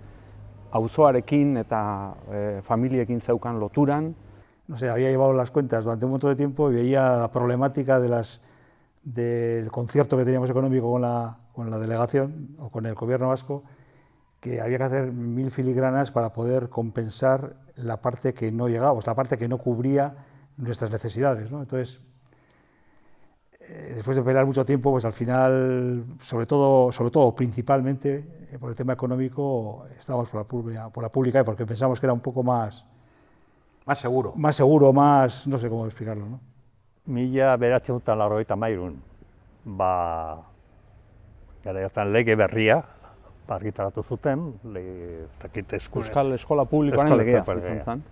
auzoarekin eta familiekin zeukan loturan. No sé, había llevado las cuentas durante un montón de tiempo y veía la problemática del concierto que teníamos económico con la delegación o con el gobierno vasco, que había que hacer 1000 filigranas para poder compensar la parte que no llegaba, la parte que no cubría nuestras necesidades, ¿no? Entonces, después de pelear mucho tiempo, pues al final, sobre todo principalmente por el tema económico, estábamos por la pública y porque pensamos que era un poco más seguro. Más seguro, más, no sé cómo explicarlo, ¿no? 1993, gara hartan lege berria, argitaratu zuten, Euskal Eskola Publikoaren legea izan zen.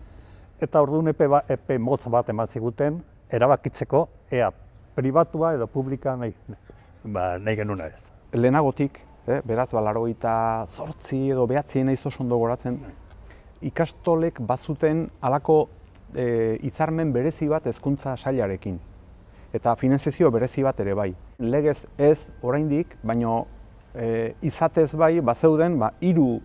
Eta orduan epe motz bat eman ziguten, erabakitzeko ea pribatua edo publika nahi genuna ez. Lehenagotik, beraz, 88 edo 9 nahiz oso ondo goratzen, ikastolek bazuten halako hitzarmen berezi bat hezkuntza sailarekin. Eta finanziazio berezi bat ere bai. Legez ez oraindik, baino izatez bai, bazeuden hiru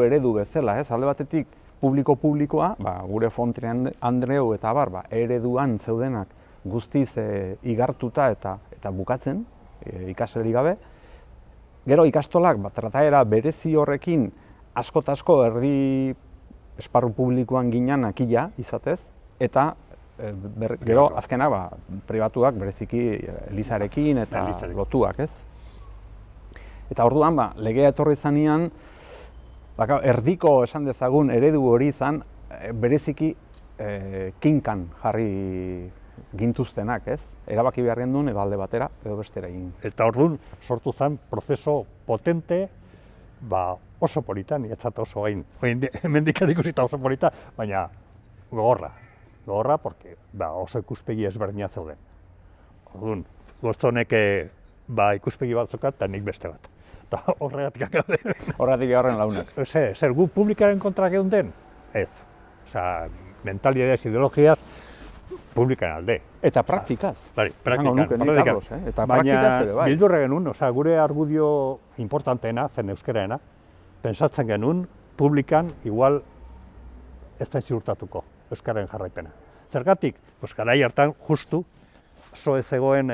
eredu bezala, alde batetik publiko-publikoa, gure Fontri Andreu eta abar, ereduan zeudenak guztiz igartuta eta bukatzen, ikaslerik gabe. Gero ikastolak trataera berezi horrekin asko eta asko erdi esparru publikoan ginen akila izatez, eta gero azkenak pribatuak bereziki Elizarekin eta lotuak, ez? Eta orduan, legea etorri zanean, erdiko esan dezagun eredu hori izan, bereziki kinkan jarri gintuztenak, ez? Erabaki behar genduen edo alde batera, edo bestera egin. Eta orduan sortu zen prozeso potente, oso polita, niretzat oso gain. Hemendikan ikusita oso polita, baina gogorra. Gogorra, porque oso ikuspegi ezberdina zeuden. Orduan, Gozonek ikuspegi bat zokat, eta nik beste bat. Eta horregatik akade. Horregatik horren launak. Zer gu publikaren kontra geunden? Ez. Osa, mentalidades, ideologiaz, publikaren alde. Eta praktikaz. Praktikan. Baina bildurre genuen, gure argudio importanteena, zen euskeraena, pensatzen genuen, publikan igual ez da ziurtatuko euskararen jarraipena. Zergatik, garai hartan justu zo ez zegoen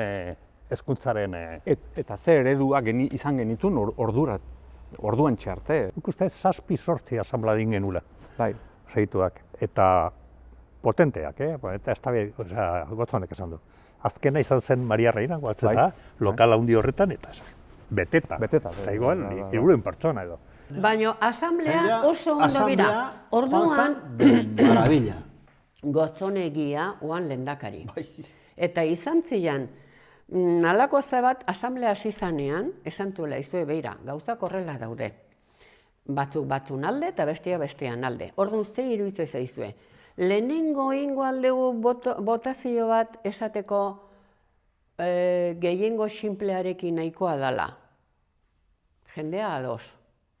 hezkuntzaren... Eta ze ereduak izan genitun orduan txarte. Ikuste 7-8 asanbladin genula. Bai. Segituak. Eta potenteak, eta ez da Gozonek esan du. Azkena izan zen Maria Reina, lokal handi horretan, eta beteta. Eta igual, 300 pertsona edo. Baina asamblea oso ondo bira. Orduan, maravilla. Gotzonegia oan lehendakari. Eta izan zian, nalako bat asamblea hasi zanean, esan tuela izue beira, gauzak horrela daude. Batzun alde eta bestean alde. Orduan ze iruditzen zaizue. Lehenengo ingo aldegu botazio bat esateko gehiengo sinplearekin nahikoa dala. Jendea ados.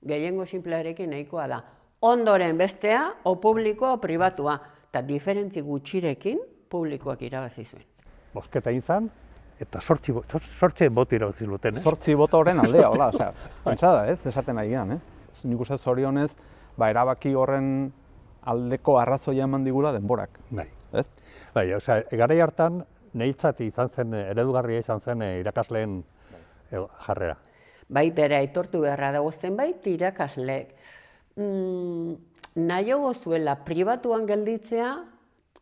Gehiengo sinplearekin nahikoa da. Ondoren bestea, o publikoa o pribatua. Eta diferentzi gutxirekin publikoak irabazi zuen. Bosketa izan, eta 8 boto irabazi zuten, 8 boto horren aldea, hola, pentsada, ez, esaten nahi gehan, Nik uste zorionez, erabaki horren aldeko arrazoia eman digula denborak. Bai, ez? Bai, garai hartan, niretzat izan zen, eredugarria izan zen irakasleen jarrera. Bai, bere aitortu beharra dago zenbait irakasleek. Nahiago zuela pribatuan gelditzea,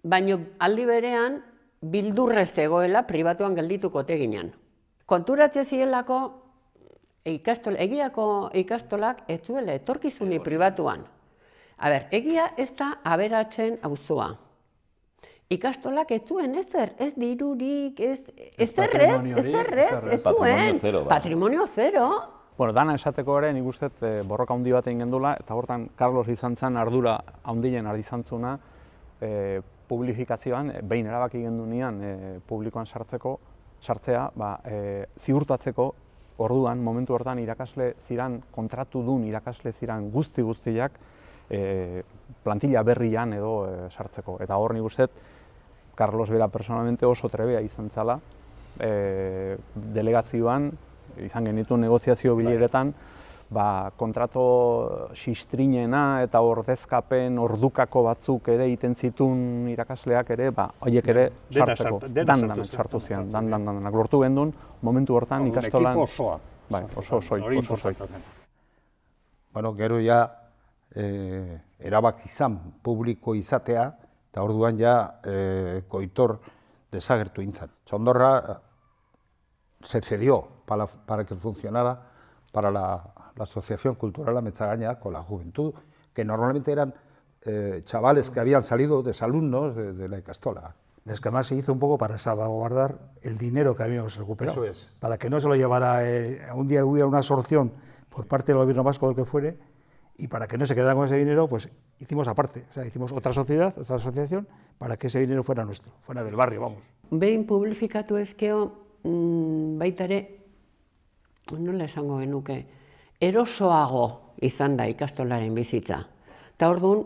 baina aldi berean bildurrez egoela pribatuan geldituko teginan. Konturatze zielako egiako ikastolak ez zuela etorkizuni pribatuan. Egia ez da aberatzen auzoa. Ikastolak ez zuen ezer, ez dirurik, ez zuen. Patrimonio zero. Bueno, dana esateko ere, nik uste borroka handi bat egin gendula, eta hortan Carlos izan zen ardura handien ardizantzuna publifikazioan, behin erabaki gendunean publikoan sartzea, ziurtatzeko orduan, momentu hortan irakasle ziran, kontratu dun irakasle ziran guztiak plantilla berrian edo sartzeko. Eta hor nik uste, Carlos bera personalmente oso trebea izan zala, delegazioan, izan genitu negoziazio bileretan, kontrato xistrinena eta ordezkapen ordukako batzuk ere egiten zituen irakasleak ere, horiek ere sartzeko, dan-danak sartu zian, dan-danak lortu gendun, momentu hortan ikastolan... Ekipo osoa. Bai, oso soi. Bueno, gero ja, erabak izan publiko izatea, eta orduan ja Goitor desagertu intzan. Txondorra se cedió para que funcionara para la Asociación Cultural Ametzagaña con la juventud, que normalmente eran chavales que habían salido de exalumnos de la ikastola. Es que además se hizo un poco para salvaguardar el dinero que habíamos recuperado. Eso es. Para que no se lo llevara, un día hubiera una absorción por parte del gobierno vasco, del que fuere, y para que no se quedara con ese dinero, pues hicimos aparte. O sea, hicimos otra sociedad, otra asociación, para que ese dinero fuera nuestro, fuera del barrio, vamos. Behin publifikatu ezkeo, baita ere, nola esango genuke, erosoago izan da ikastolaren bizitza. Eta orduan,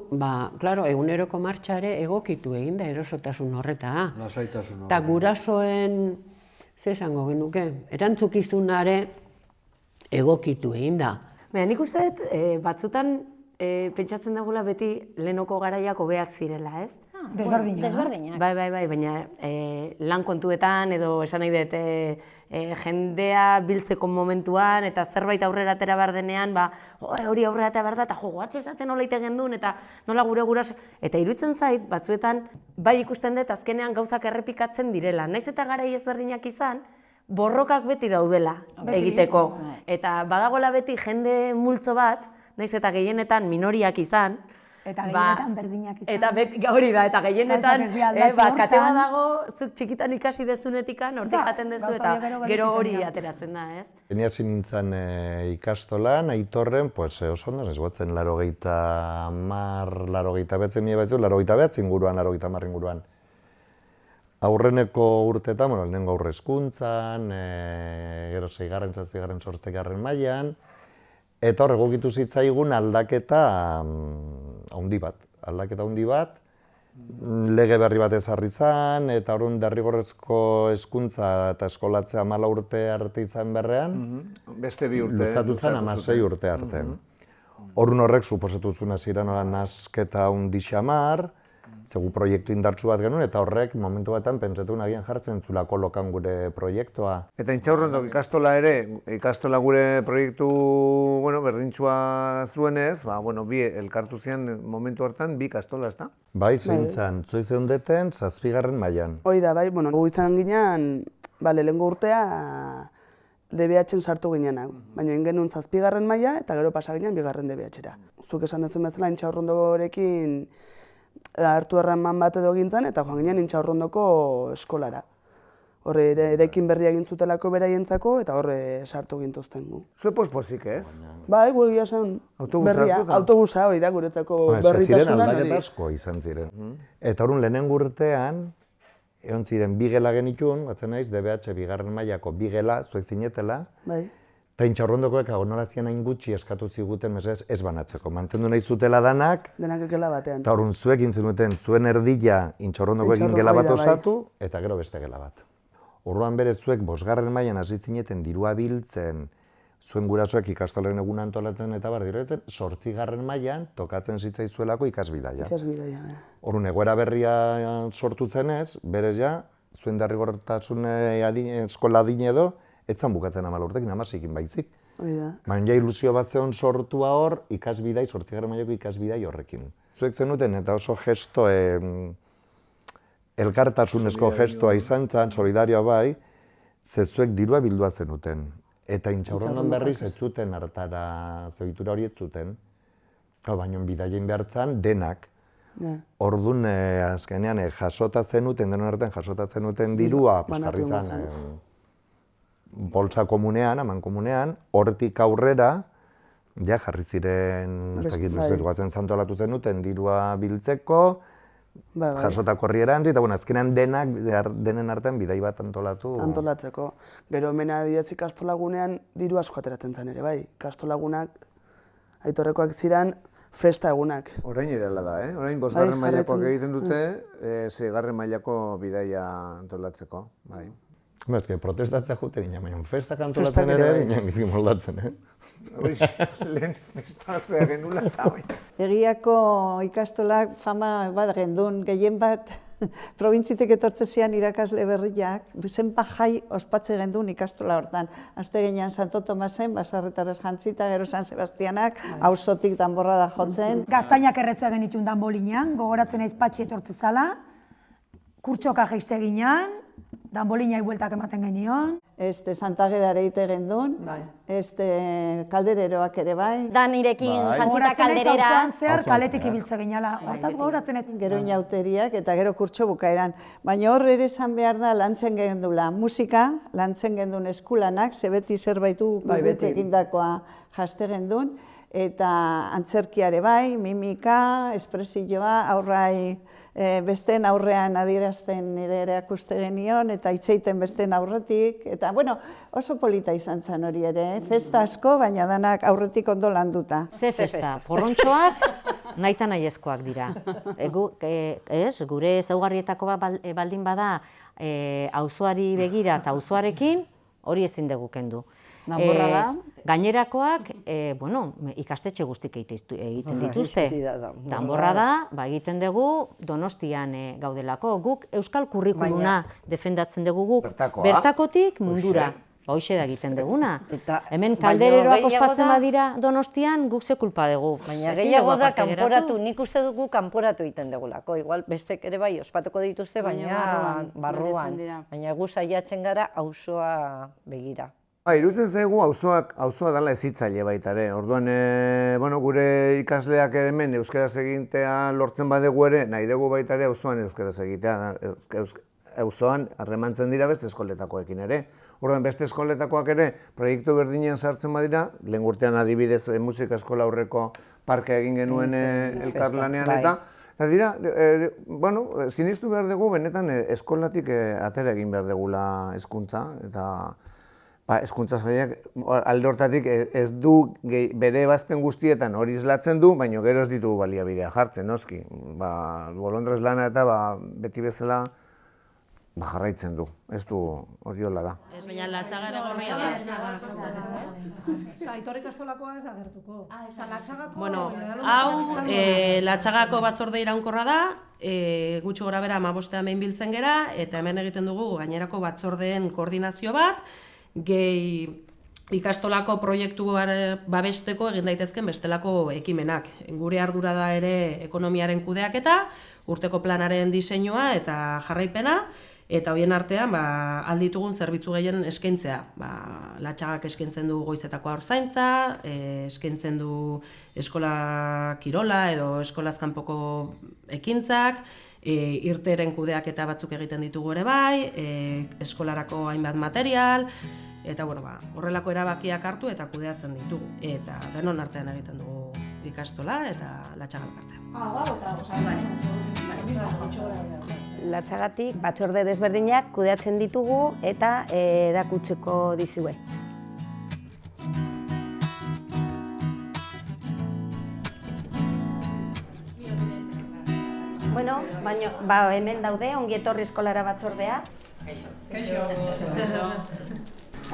klaro, eguneroko martxare egokitu egin da erosotasun horreta. Lasaitasun horreta. Eta gurasoen, ze esango genuke, erantzukizunare egokitu egin da. Baina nik uste dut, batzutan pentsatzen dagula beti lehenoko garaiak hobeak zirela, ez? Desberdinak. Bai, baina lan kontuetan edo esan nahi dut jendea biltzeko momentuan eta zerbait aurrera atera behar denean, hori aurrera atera behar da, eta goatz ezaten nola iten duen, eta nola gure guraso. Eta iruditzen zait, batzuetan, bai ikusten dut azkenean gauzak errepikatzen direla. Naiz eta garai ezberdinak izan, borrokak beti daudela egiteko. Eta badagoela beti jende multzo bat, naiz eta gehienetan minoriak izan, Eta gehienetan berdinak izan. Eta hori da, eta gehienetan kate bat dago, zuk txikitan ikasi dezunetikan, hortik jaten dezu, eta gero hori ateratzen da, ez? Hasi nintzen ikastolan, Aitorren, oso ondo, ez guatzen 89 inguruan, 90 inguruan. Aurreneko urteetan, lehenengo aurre hezkuntzan, gero 6., 7., 8. mailan, eta hor egokitu zitzaigun aldaketa handi bat, lege berri bat ezarri zen, eta orduan derrigorrezko hezkuntza eta eskolatzea 14 urte arte izan berrean, beste 2 urte. Luzatu zen 16 urte arte. Orduan horrek suposatu zuen hasieran nasketa handi xamar, zegu proiektu indartsu bat genuen, eta horrek momentu batean pentsatu nagian jartzen zulako lokan gure proiektua. Eta Intxaurrondok ikastola ere, ikastola gure proiektu berdintsua zuenez, bi elkartu zian momentu hartan bi ikastola, ezta? Bai, zeintzan, zoi zeundeten 7. mailan. Hoi da, bai, gu izan ginen, lehengo urtea DBH-en sartu ginen, baina ingenun 7. maila eta gero pasa ginen 2. DBH-era. Zuk esan duzun bezala Intxaurrondorekin hartu erraman bat edo gintzen, eta joan ginen Intxaurrondoko eskolara. Horre, erekin berria egin zutelako beraientzako, eta horre sartu gintuzten gu. Zue pospozik, ez? Bai, gu egia zen berria, autobusa hori da guretzako berritasunan hori. Aldaketa asko izan ziren. Eta horren lehenengo urtean, egon ziren 2 gela genitun, batzen naiz, DBH 2. mailako 2 gela, zuek zinetela, eta Intxaurrondokoek agonorazien hain gutxi eskatu ziguten mesedez ez banatzeko. Mantendu nahi zutela danak, gela batean. Eta horren zuek gintzen zuen erdila Intxaurrondokoekin gela bat osatu, eta gero beste gela bat. Orduan berez zuek 5. mailan hasi zineten dirua biltzen, zuen gurasoek ikastolaren egun antolatzen eta diretzen, 8. mailan tokatzen zitzaizuelako ikasbidaia. Orduan egoera berria sortu zenez, berez ja, zuen derrigortasun eskola adin edo, etzan bukatzen 14 urtekin, 16 baizik. Baina ilusio bat zeon sortua hor, ikasbidai, 8. mailako ikasbidai horrekin. Zuek zenuten eta oso gesto, elkartasunezko gestoa izan zen, solidarioa bai, ze zuek dirua bildua zenuten. Eta Intxaurrondon berriz ez zuten hartara, zebitura hori ez zuten. Baina bidaien behartzen denak. Orduan, azkenean, jasota zenuten, denon artean jasota zenuten dirua, jarri zen, poltsa komunean, aman komunean, hortik aurrera, ja jarri ziren, ez dakit luzez guatzen zantolatu zenuten, dirua biltzeko, jasotako horriera handi, eta azkenean denen artean bidai bat antolatu. Antolatzeko. Gero hemen adibidez ikastolagunean diru asko ateratzen zen ere, bai. Ikastolagunak, Aitorrekoak ziren, festa egunak. Orain erela da, Orain 5. mailakoak egiten dute, 6. mailako bidaia antolatzeko, bai. Ez que protestatzea jute ginen, baina festak antolatzen ere, ginen bizki moldatzen, Lehen festatzea genula eta bai. Egiako ikastolak fama bat gendun, gehien bat probintzitek etortzezian irakasle berriak, zenpa jai ospatze gendun ikastola hortan. Azte genean Santo Tomasen, Basarretarez jantzita, gero San Sebastianak, auzotik danborra da jotzen. Gaztainak erretzea genitun danbolinean, gogoratzen naiz Patxi etortze zala, kurtxoka jaiste ginean, danbolinai bueltak ematen genion. Santa Gedare ite gendun, kaldereroak ere bai. Da nirekin jantzita kalderera. Zehar kaletik ibiltze ginala, hortaz gogoratzen ez. Gero inauteriak eta gero kurtso bukaeran. Baina hor ere esan behar da lantzen gendula musika, lantzen gendun eskulanak, zebeti zerbaitu guk egindakoa jaste gendun, eta antzerkiare bai, mimika, espresioa, aurrai besteen aurrean adierazten ere erakuste genion, eta itzeiten besteen aurretik, eta bueno, oso polita izan zen hori ere, festa asko, baina danak aurretik ondo landuta. Ze festa, porrontxoak nahita nahiezkoak dira. Gure ezaugarrietako baldin bada auzoari begira eta auzoarekin hori ezin dugu kendu. Danborra da? Gainerakoak, ikastetxe guztik egiten dituzte. Danborra da, egiten dugu Donostian gaudelako. Guk euskal kurrikuluna defendatzen dugu guk bertakotik mundura. Hoxe da egiten duguna. Hemen kaldereroak ospatzen badira Donostian, guk ze kulpa dugu. Baina gehiago da kanporatu, nik uste dugu kanporatu egiten dugulako. Igual bestek ere bai ospatuko dituzte, baina barruan. Baina gu saiatzen gara auzoa begira. Iruditzen zaigu auzoa dela hezitzaile baita ere. Orduan, gure ikasleak hemen euskaraz egitea lortzen badegu ere, nahi dugu baita ere auzoan euskaraz egitea. Auzoan harremantzen dira beste eskoletakoekin ere. Orduan, beste eskoletakoak ere proiektu berdinean sartzen badira, lehen urtean adibidez musika eskola aurreko parkea egin genuen elkarlanean eta dira, sinistu behar dugu benetan eskolatik atera egin behar dugula hezkuntza eta hezkuntza sailak alde hortatik ez du bere ebazpen guztietan hori islatzen du, baina gero ez ditugu baliabidea jartzen, noski. Bolondrez lana eta beti bezala jarraitzen du, ez du hori hola da. Ez baina latxaga ere gorria da. Aitor ikastolakoa ez da gertuko. Latxagako... Hau, latxagako batzorde iraunkorra da, gutxi gora bera 15 hemen biltzen gera, eta hemen egiten dugu gainerako batzordeen koordinazio bat, gehi ikastolako proiektu babesteko egin daitezken bestelako ekimenak. Gure ardura da ere ekonomiaren kudeaketa, urteko planaren diseinua eta jarraipena, eta horien artean alditugun zerbitzu gehien eskaintzea. Latxagak eskaintzen du goizetako haurzaintza, eskaintzen du eskola kirola edo eskolaz kanpoko ekintzak, irteren kudeaketa batzuk egiten ditugu ere bai, eskolarako hainbat material, eta horrelako erabakiak hartu eta kudeatzen ditugu. Eta denon artean egiten dugu ikastola eta Latxaga elkartea. Latxagatik batzorde desberdinak kudeatzen ditugu eta erakutsiko dizue. Hemen daude, ongi etorri eskolara batzordea. Kaixo.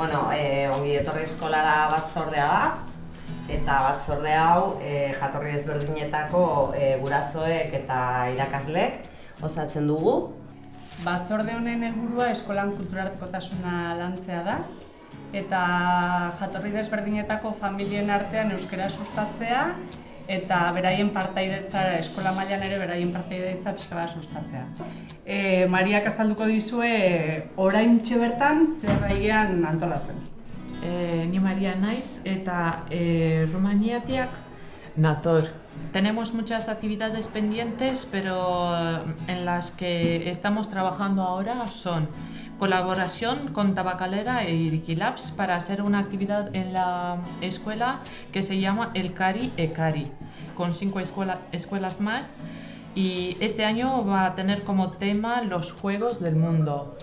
Ongi etorri eskolara batzordea da, eta batzorde hau jatorri ezberdinetako gurasoek eta irakaslek osatzen dugu. Batzorde honen helburua eskolan kulturartekotasuna lantzea da, eta jatorri desberdinetako familien artean euskara sustatzea, eta beraien partaidetza, eskola mailan ere beraien partaidetza pixka bat sustatzea. Mariak azalduko dizue oraintxe bertan zer gaian antolatzen. Ni Maria naiz eta Rumaniatiak nator. Tenemos muchas actividades pendientes, pero en las que estamos trabajando ahora son colaboración con Tabacalera e Iriquilabs para hacer una actividad en la escuela que se llama El Cari e Cari, con 5 escuelas más. Y este año va a tener como tema los Juegos del Mundo.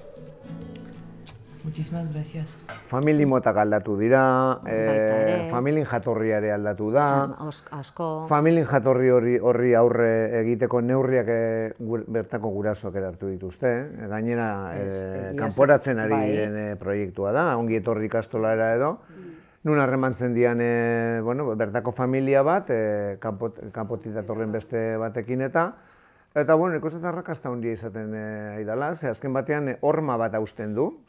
Muchísimas gracias. Famili motak aldatu dira, familien jatorriare aldatu da, familien jatorri horri aurre egiteko neurriak bertako gurasoak erartu dituzte. Gainera, kanporatzen ari diren proiektua da, ongi etorri ikastolara edo. Nun harremantzen dian bertako familia bat, kanpotik datorren beste batekin eta bueno, ikusten arrakasta handia izaten ari dela, ze azken batean horma bat hausten du,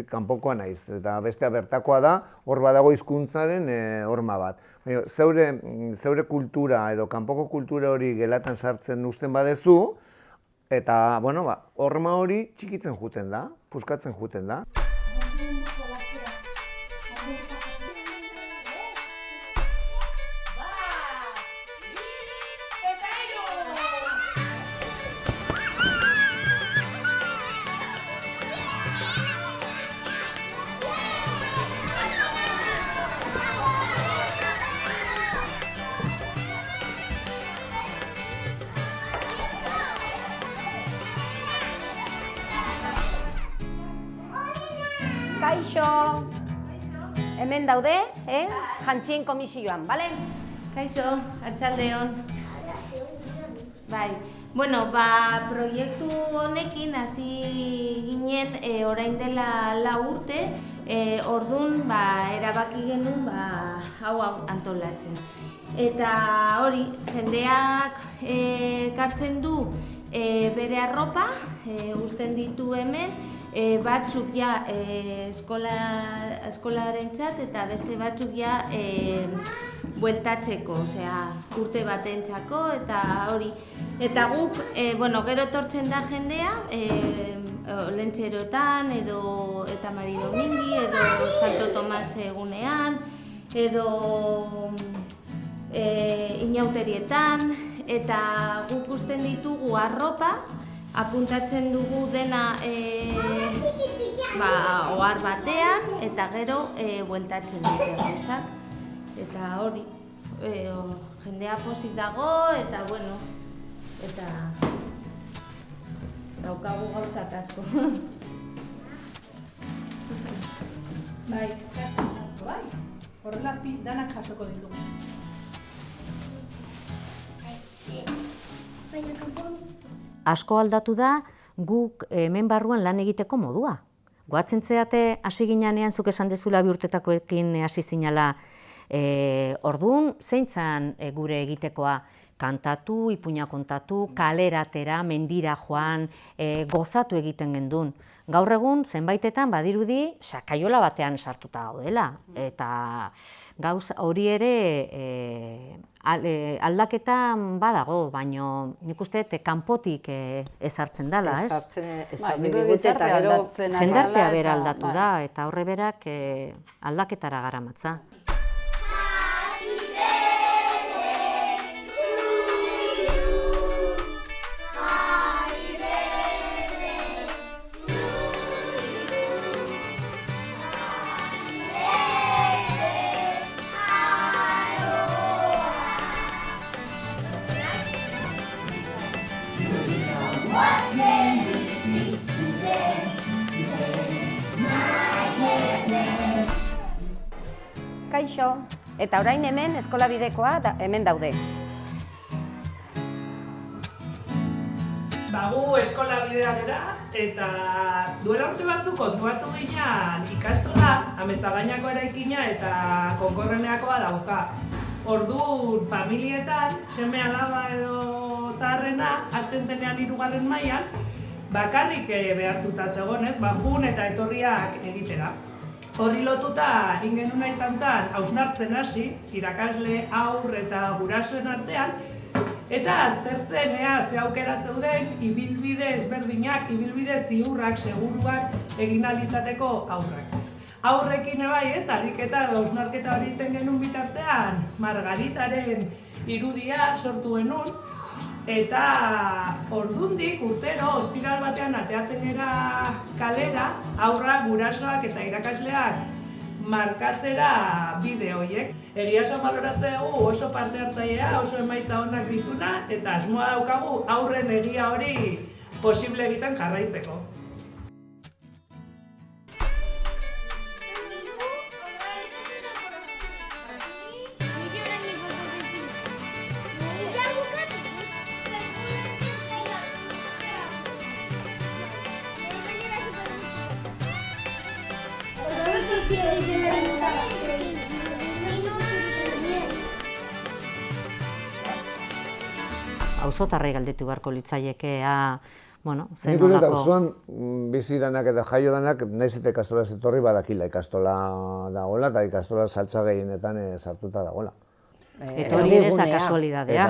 kanpokoa naiz, eta bestea bertakoa da, hor badago hizkuntzaren horma bat. Zeure kultura edo kanpoko kultura hori gelatan sartzen uzten badezu, eta horma hori txikitzen juten da, puskatzen juten da. Kaixo, hemen daude, jantzien komisioan, bale? Kaixo, arratsaldeon. Bai, proiektu honekin hasi ginen orain dela 4 urte, orduan erabaki genuen hau antolatzen. Eta hori, jendeak ekartzen du bere arropa, uzten ditu hemen, batzuk ja eskolarentzat eta beste batzuk ja bueltatzeko, urte batentzako eta hori. Eta guk, gero etortzen da jendea, Lentxeroetan edo eta Mari Domingi edo Santo Tomas egunean edo inauterietan, eta guk usten ditugu arropa, apuntatzen dugu dena ohar batean eta gero bueltatzen dute gauzak. Eta hori, jendea pozik dago eta eta daukagu gauzak asko. Bai, horrela danak jasoko ditugu. Asko aldatu da guk hemen barruan lan egiteko modua. Goatzen zeate hasi ginean zuk esan dezula 2 urtetakoekin hasi zinala, orduan zeintzan gure egitekoa? Kantatu, ipuina kontatu, kaleratera, mendira joan, gozatu egiten gendun. Gaur egun zenbaitetan badirudi sakaiola batean sartuta gaudela. Eta hori ere aldaketa badago, baina nik uste kanpotik ezartzen dela, ez? Jendartea bera aldatu da, eta horre berak aldaketara garamatza. Kaixo, eta orain hemen eskola bidekoa hemen daude. Gu eskola bidea gara, eta duela urte batzuk kontuatu ginean ikastola, Amezagainako eraikina eta Konkorreneakoa dauka. Orduan, familietan, seme alaba edo zaharrena, azten zenean 3. mailan, bakarrik behartuta zegoen, jun eta etorriak egitera. Horri lotuta ingenuna izan zen hausnartzen hasi, irakasle, haur eta gurasoen artean, eta aztertzen ze aukera zeuden ibilbide ezberdinak, ibilbide ziurrak, seguruak egin ahal izateko haurrak. Haurrekin ariketa edo hausnarketa hori egiten genuen bitartean, Margaritaren irudia sortu genuen, Eta ordundik urtero ostiral batean ateatzen gara kalera, haurrak, gurasoak eta irakasleak markatzera bide horiek. Egia esan baloratzen dugu oso parte hartzailea, oso emaitza onak dituna, eta asmoa daukagu aurren egia hori posible egiten jarraitzeko. Auzotarrei galdetu beharko litzaiekea, bueno, zen Nik uste nolako... auzoan bizi danak eta jaio danak, nahiz eta ikastola etorri badakila ikastola dagoela, eta ikastola saltza gehienetan sartuta dagoela. Eta hori ere ez da kasualidadea.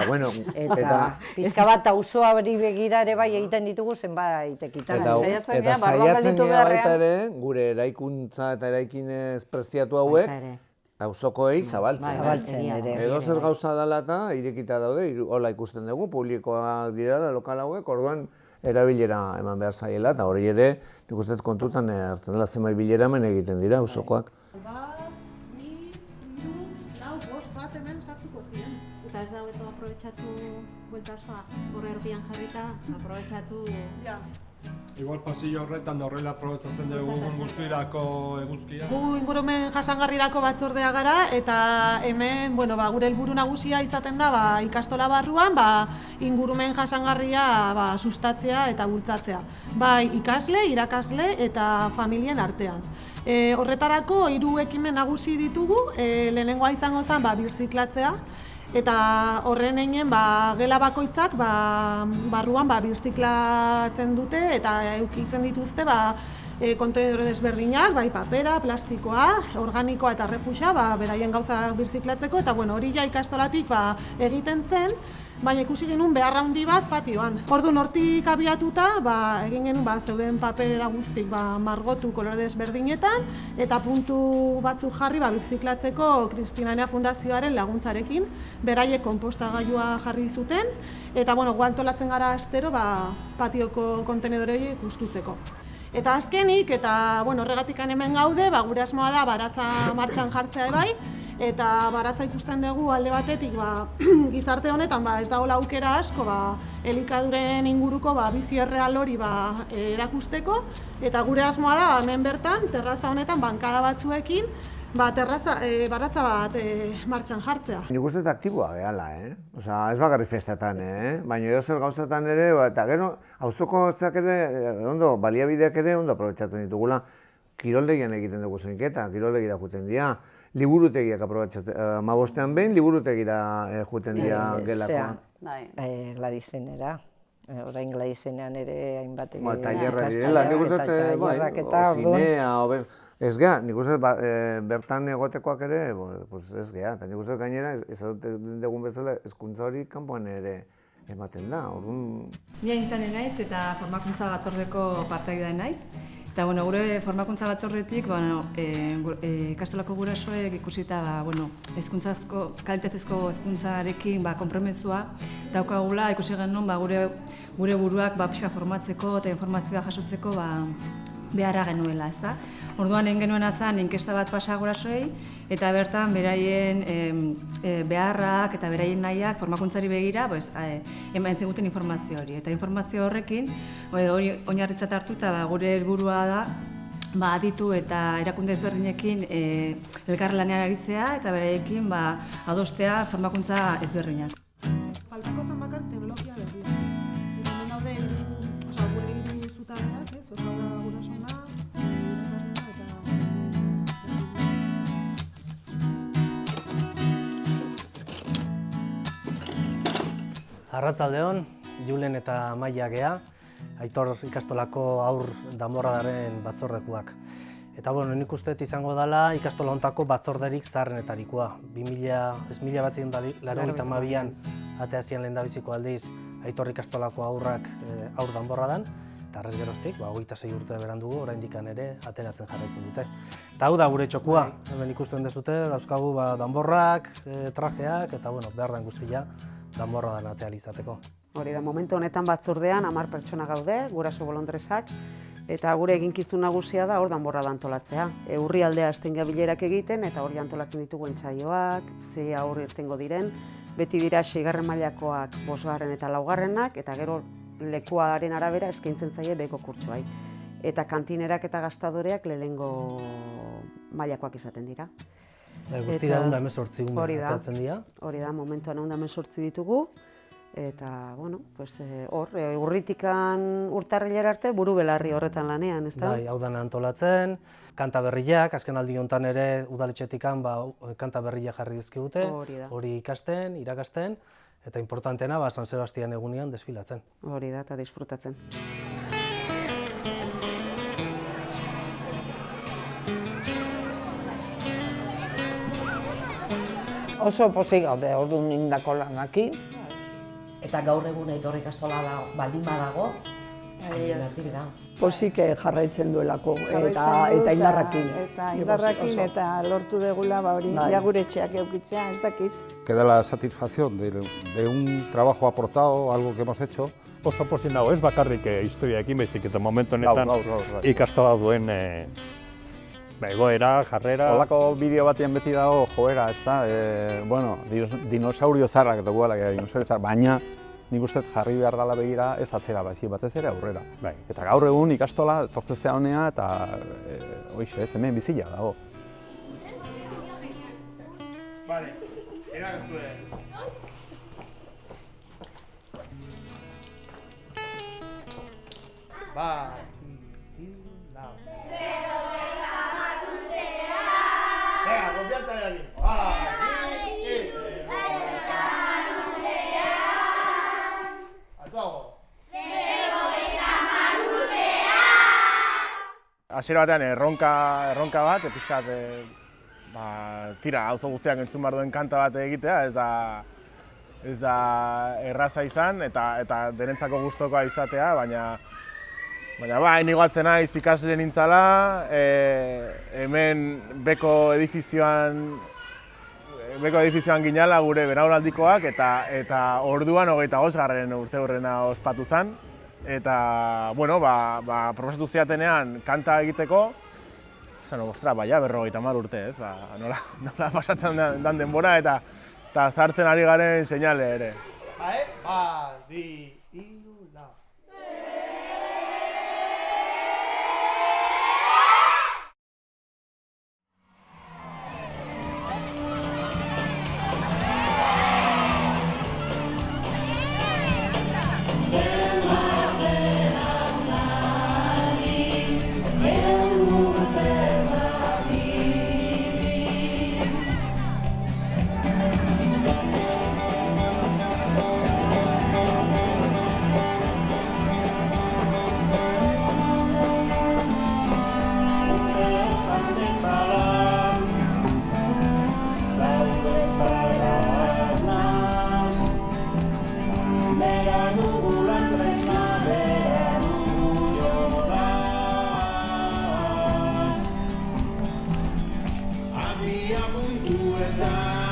Eta pizka bat auzoari begira ere bai egiten ditugu zenbait ekitaldi. Eta saiatzen gara baita ere, gure eraikuntza eta eraikinez preziatu hauek, auzokoei zabaltzen ere. Edo zer gauza dela eta irekita daude, hola ikusten dugu, publikoa direla, lokal hauek, orduan erabilera eman behar zaiela, eta hori ere, nik uste kontutan hartzen dela zenbait bilera hemen egiten dira auzokoak. Eta ez dago eta aprobetxatu buelta osoa, horre erdian jarrita, aprobetxatu... Igual pasillo horretan horrela aprobetxatzen dugu guztirako eguzkia. Gu ingurumen jasangarrirako batzordea gara eta hemen gure helburu nagusia izaten da ikastola barruan ingurumen jasangarria sustatzea eta bultzatzea. Bai ikasle, irakasle eta familien artean. Horretarako 3 ekimen nagusi ditugu, lehenengoa izango zen birziklatzea, eta horren egin gela bakoitzak barruan birziklatzen dute eta eukitzen dituzte kontenedore desberdinak, bai papera, plastikoa, organikoa eta refuxa, beraien gauzak birziklatzeko, eta hori ja ikastolatik egiten zen, baina ikusi genuen beharra handi bat patioan. Orduan hortik abiatuta, egin genuen zeuden papera guztik margotu kolore desberdinetan, eta puntu batzuk jarri birziklatzeko Kristinania Fundazioaren laguntzarekin, beraiek konpostagailua jarri zuten, eta antolatzen gara astero patioko kontenedorei gustutzeko. Eta azkenik, eta horregatik hemen gaude, gure asmoa da baratza martxan jartzea bai, eta baratza ikusten dugu alde batetik gizarte honetan ez dagoela aukera asko elikaduren inguruko bizi erreal hori erakusteko, eta gure asmoa da hemen bertan, terraza honetan bankada batzuekin, baratza bat martxan jartzea. Nik uste aktiboa gehala, Osa, ez bakarrik festetan, baina edozer gauzatan ere, eta gero, auzoko zeak ere, baliabideak ere, ondo aprobetxatzen ditugula, kiroldegian egiten dugu zeinketa, kiroldegira juten dira, liburutegiak aprobetxatzen, 15ean behin, liburutegira juten dira gelakoan. Gladizenera. Orain Gladizenean ere hainbat tailerrak direla, nik uste, zinea, ez geha, nik uste bertan egotekoak ere, ez geha, eta nik uste gainera, ez dugun bezala, hezkuntza hori kanpoan ere ematen da, orduan... Ni aintzane naiz eta formakuntza batzordeko partaide naiz. Eta gure formakuntza batzordetik, ikastolako gurasoek ikusita kalitatezko hezkuntzarekin konpromezua daukagula, ikusi genuen gure buruak pixka formatzeko eta informazioa jasotzeko beharra genuela, ezta? Orduan egin genuena zen inkesta bat pasa gurasoei eta bertan beraien beharrak eta beraien nahiak formakuntzari begira eman ziguten informazio hori. Eta informazio horrekin hori oinarritzat hartu eta gure helburua da aditu eta erakunde ezberdinekin elkarlanean aritzea eta beraiekin adostea formakuntza ezberdinak. Faltako zen bakar teknologia berria. Hemen daude gure hiru zutabeak, gurasona, Arratzaldeon, Julen eta Maia gea, Aitor ikastolako haur danborradaren batzordekuak. Eta nik uste izango dela ikastola hontako batzorderik zaharrenetarikoa. 1982an ateazien lehendabiziko aldiz Aitor ikastolako haurrak haur danborradan, eta arrez geroztik, 26 urte berandugu, oraindik ere ateratzen jarraitzen dute. Eta hau da gure txokua, hemen ikusten dezute, dauzkagu danborrak, trajeak, eta behar den guztia danborradan atea izateko. Hori da, momentu honetan batzordean 10 pertsona gaude, guraso bolondresak, eta gure eginkizun nagusia da hor danborrada antolatzea. Urrialdea hasten bilerak egiten, eta hori antolatzen ditugu entsaioak, 6 haur irtengo diren, beti dira 6. mailakoak, 5. eta 4. eta gero lekuaren arabera eskaintzen zaie beheko kurtsoai. Eta kantinerak eta gastadoreak lehenengo mailakoak izaten dira. Guztira 118 ume atatzen dira? Hori da, momentuan 118 ditugu. Eta, bueno, hor, urritikan urtarrilera arte buru belarri horretan lanean, ez da? Bai, hau dana antolatzen, kanta berriak, azken aldi honetan ere udaletxetikan kanta berriak jarri dizkigute, hori ikasten, irakasten, eta importantena San Sebastian egunean desfilatzen. Hori da, eta disfrutatzen. Oso pozik gaude orduan indako lanakin. Eta gaur egun Aitor ikastola baldin badago, animatik da. Pozik jarraitzen duelako eta indarrakin. Eta indarrakin eta lortu degula hori gure etxeak eukitzea, ez dakit. Queda la satisfacción de un trabajo aportado, algo que hemos hecho. Oso pozik nago, ez bakarrik historiaekin baizik eta momentu honetan ikastola duen egoera, jarrera. Holako bideo batean beti dago joera, ez da, bueno, dinosaurio zarrak dagoela, baina nik uste jarri behar dela begira ez atzera, baizik batez ere aurrera. Eta gaur egun ikastola etortzea honea eta hoixe, hemen bizila dago. Vale, erakazue. Venga, confianza ahí aquí. Hasiera batean erronka bat, pixkat tira auzo guztiak entzun behar duen kanta bat egitea, ez da erraza izan eta denentzako gustokoa izatea, baina nigo atzen naiz ikasle nintzala, hemen beko edifizioan ginala gure belaunaldikoak eta orduan 25. urteurrena ospatu zen. Eta, bueno, proposatu ziatenean kanta egiteko, esan, ostra, baina 50 urte, ez? Nola pasatzen dan denbora eta sartzen ari garen seinale ere. Puntu eta